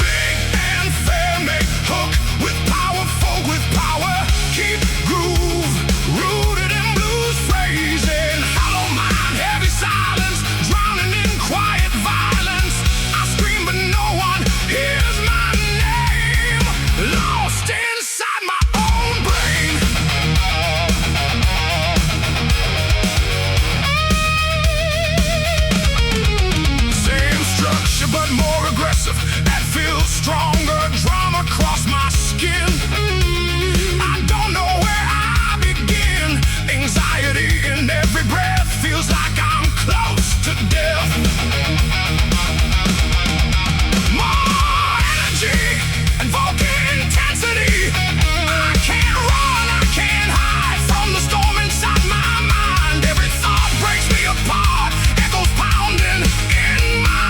Speaker 1: funky intensity. I can't run, I can't hide from the storm inside my mind. Every thought breaks me apart, echoes pounding in my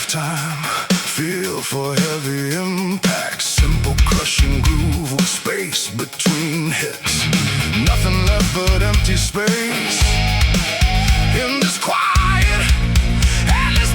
Speaker 1: time. Feel for heavy impact, simple crushing groove with space between hits. Nothing left but empty space in this quiet, endless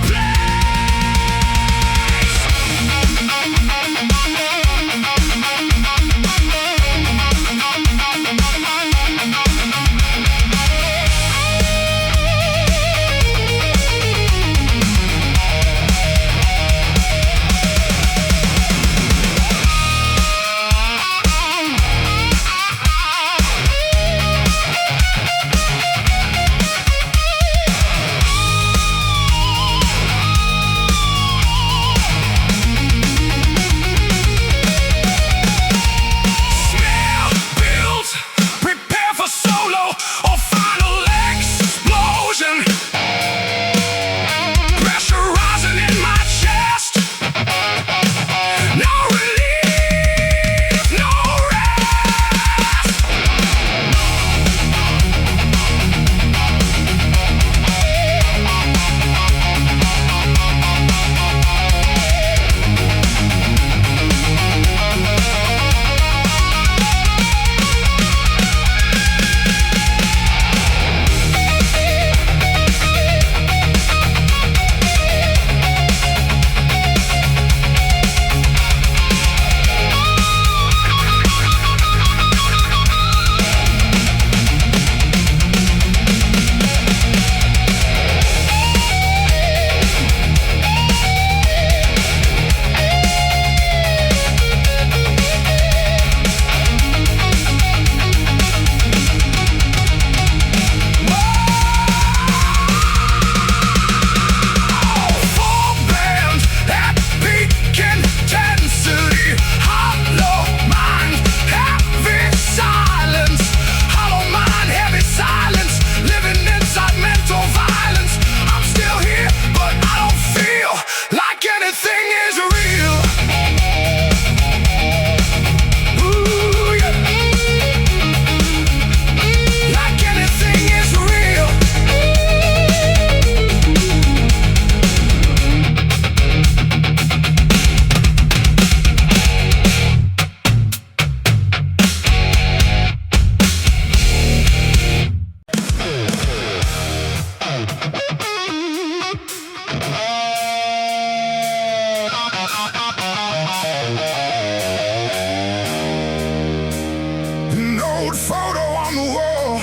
Speaker 1: photo on the wall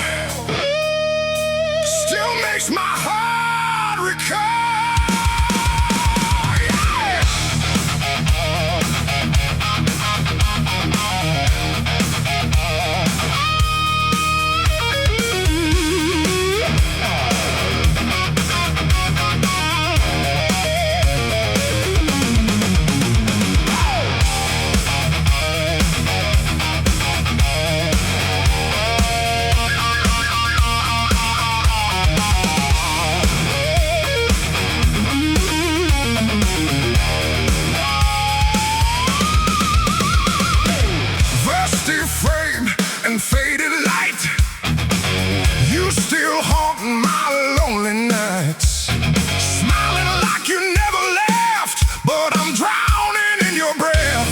Speaker 1: still makes my heart recall. Frame and faded light, you still haunt my lonely nights. Smiling like you never left, but I'm drowning in your breath.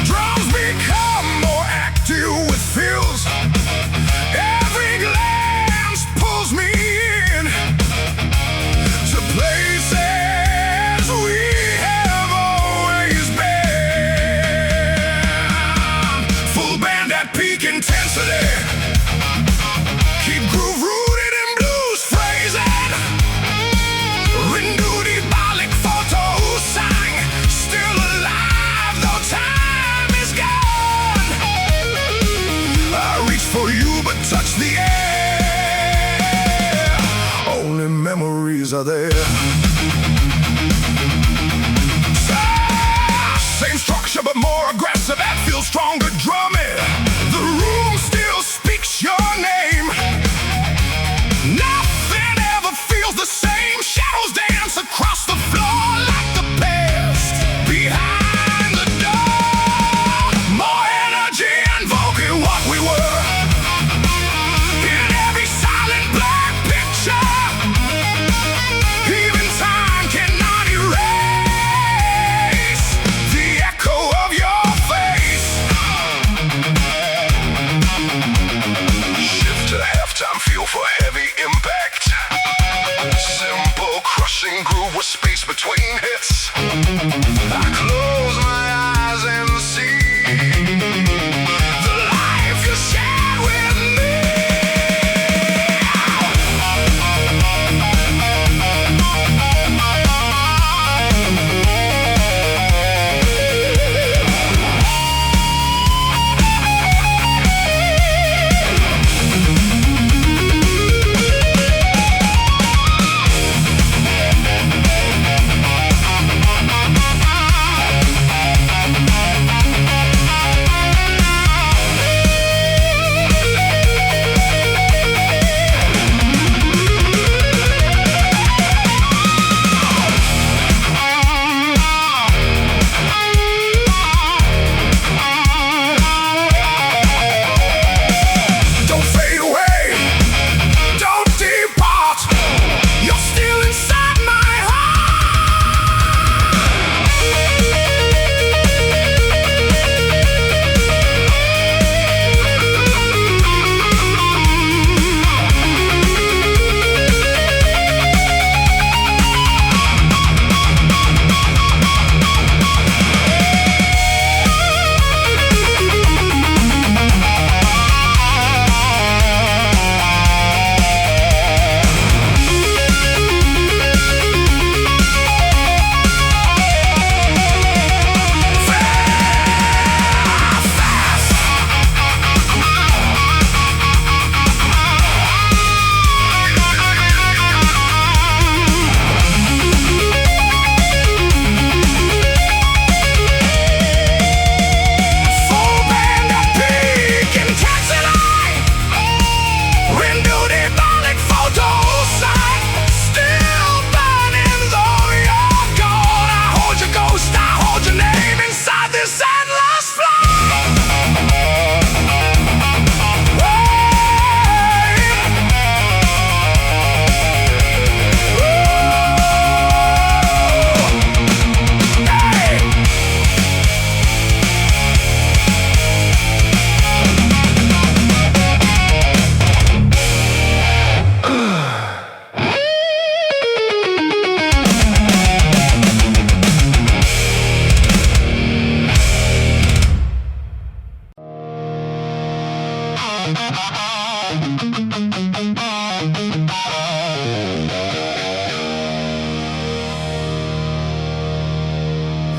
Speaker 1: Drums become more active with feels. Every glance pulls me in to places we have always been. Full band at peak intensity. are there. Same structure but more aggressive, that feels stronger drumming. The room still speaks your name. Nothing ever feels the same. Shadows dance across the floor like the past. Behind the door, more energy invoking what we were. In every silent black picture, even time cannot erase the echo of your face. Shift to halftime, feel for heavy impact. Simple crushing groove with space between hits. I close my eyes and see the life you shared with me.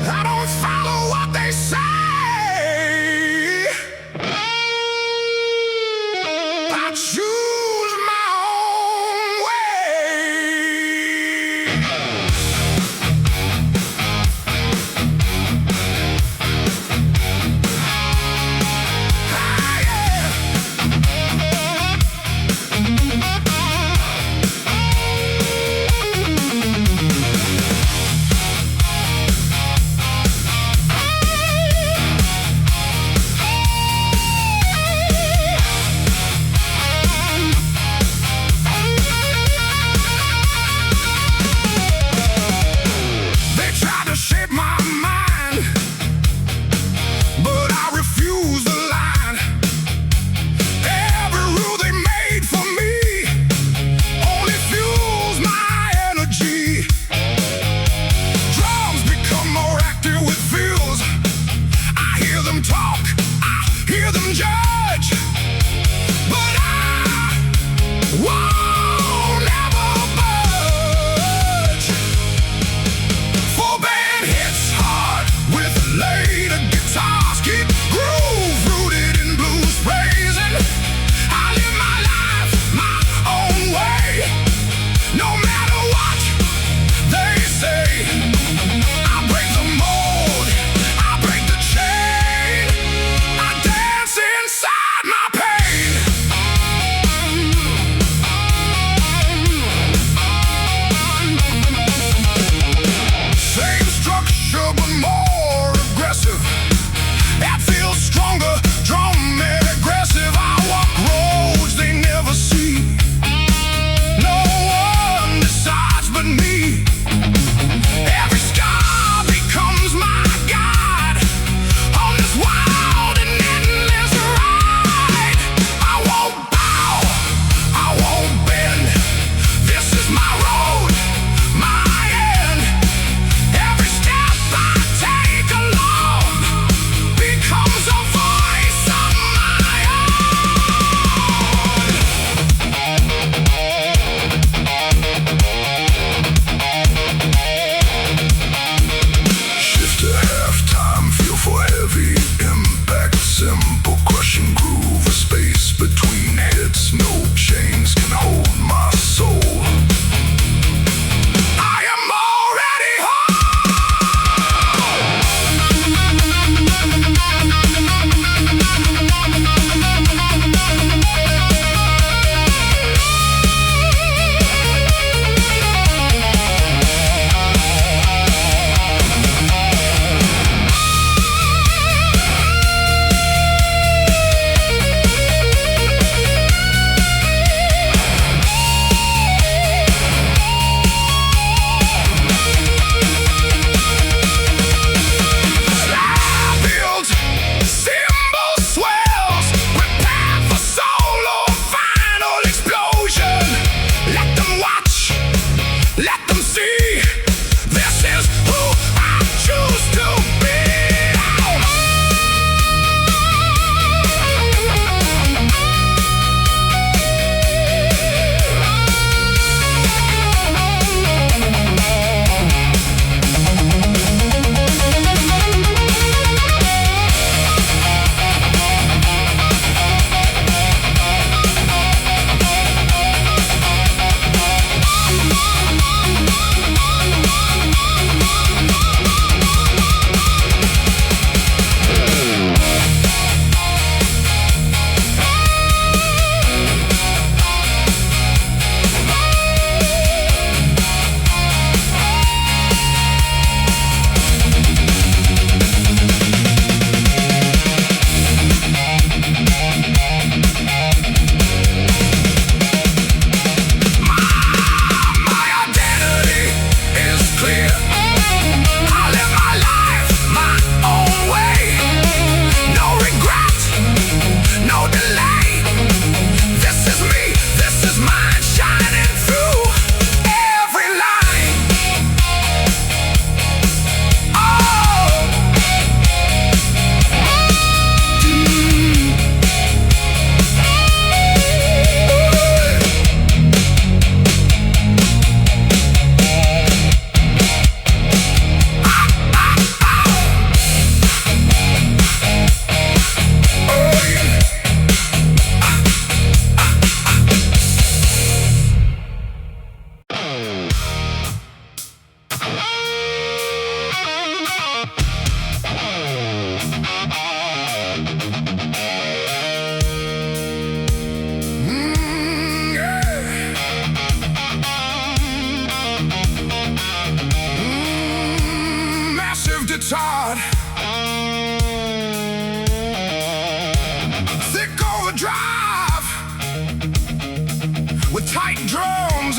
Speaker 1: I don't follow what they say. I choose my own way. Ah, yeah.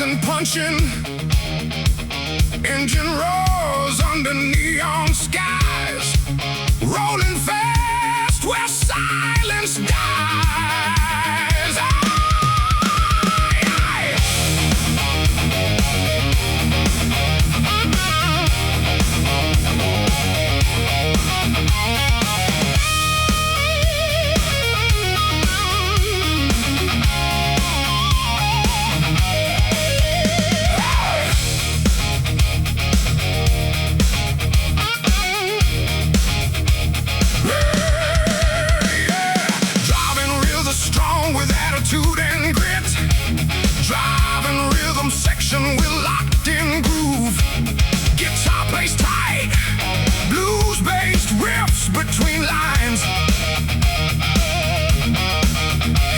Speaker 1: and punching. Engine roars under neon skies, rolling fast where silence dies. With locked-in groove, guitar plays tight, blues-based riffs between lines.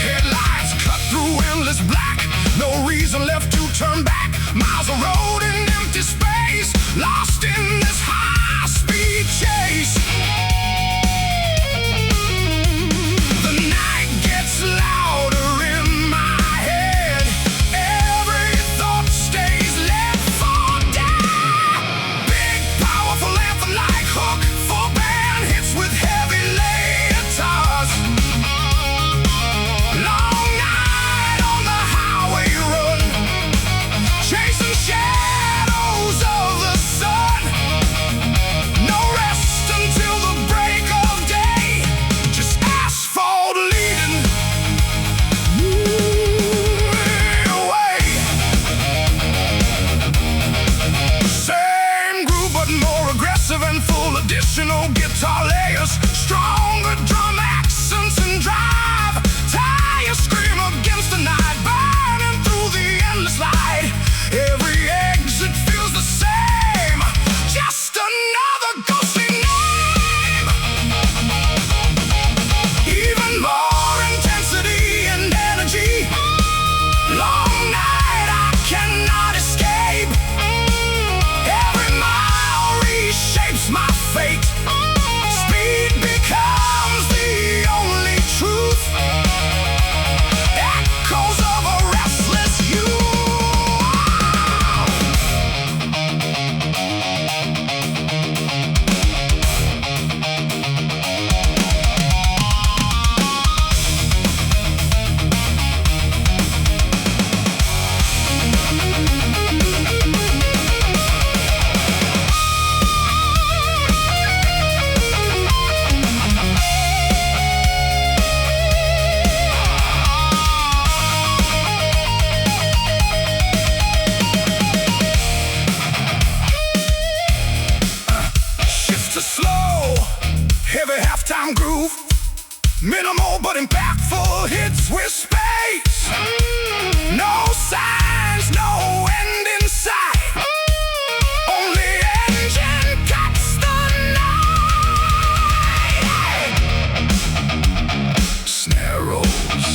Speaker 1: Headlights cut through endless black, no reason left to turn back. Miles of road in empty space, lost in this high-speed chase. The night gets louder. And full additional guitar layers, stronger drum accents and drive. Tires scream against the night, burning through the endless light. Every exit feels the same, just another ghostly name. Even more intensity and energy. Long night I cannot escape. Every mile reshapes my fate. Speed becomes the only truth. Echoes of a restless youth. A slow, heavy halftime groove, minimal but impactful hits with space. No signs, no end in sight. Only engine cuts the night. Snare rolls,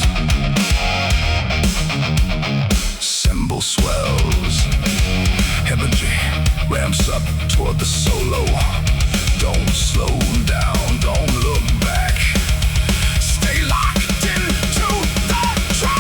Speaker 1: cymbal swells, energy ramps up toward the solo. Don't slow down, don't look back. Stay locked into the track.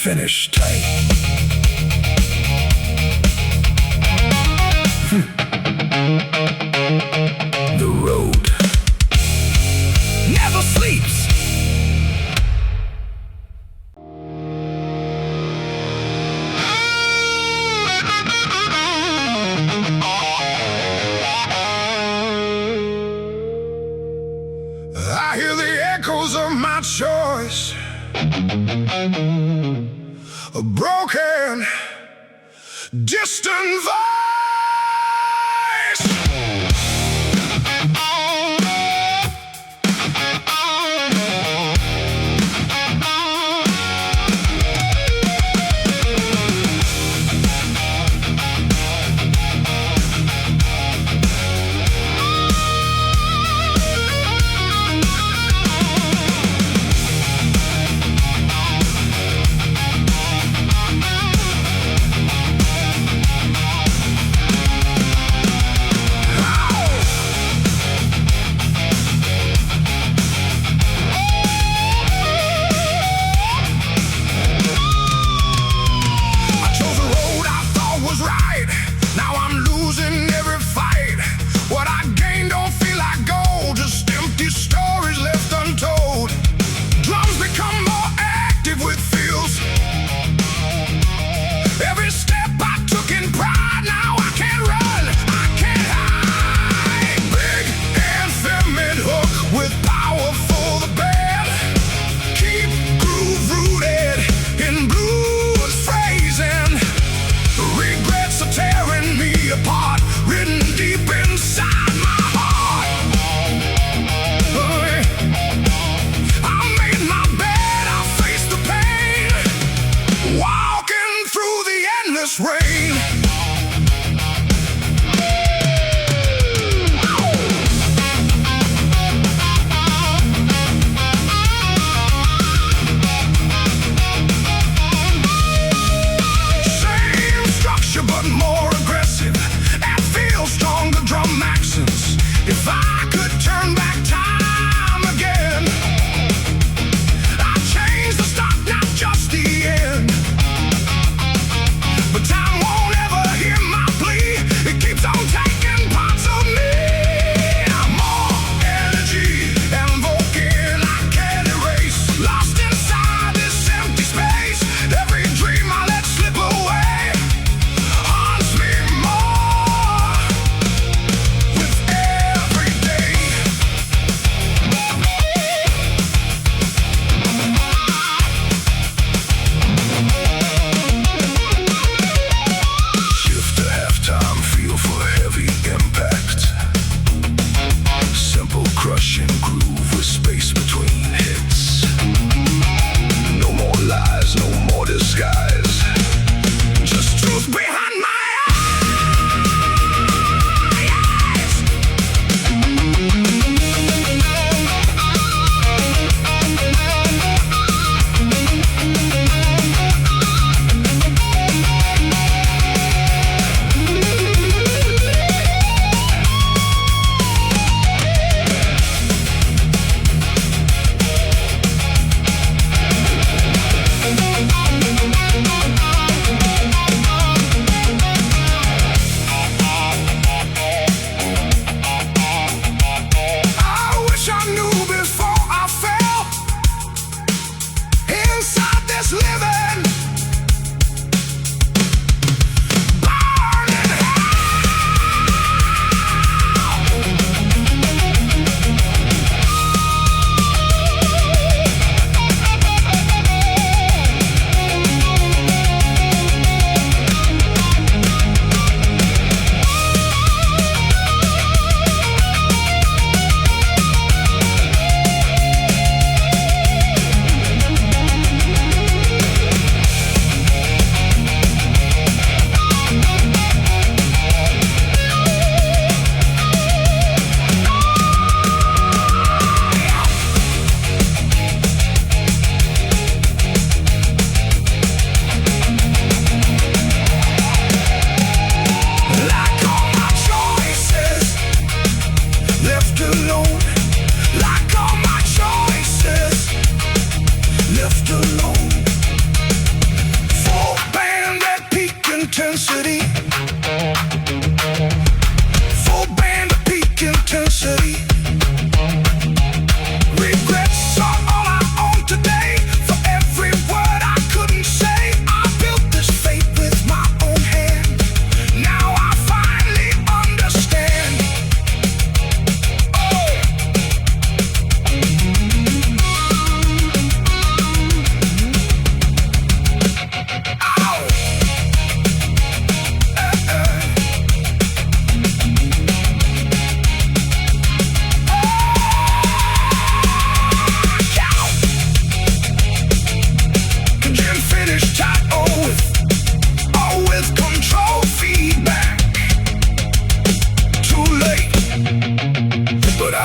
Speaker 1: finish tight. The road never sleeps. I hear the echoes of my choice, a broken, distant voice.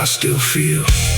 Speaker 1: I still feel.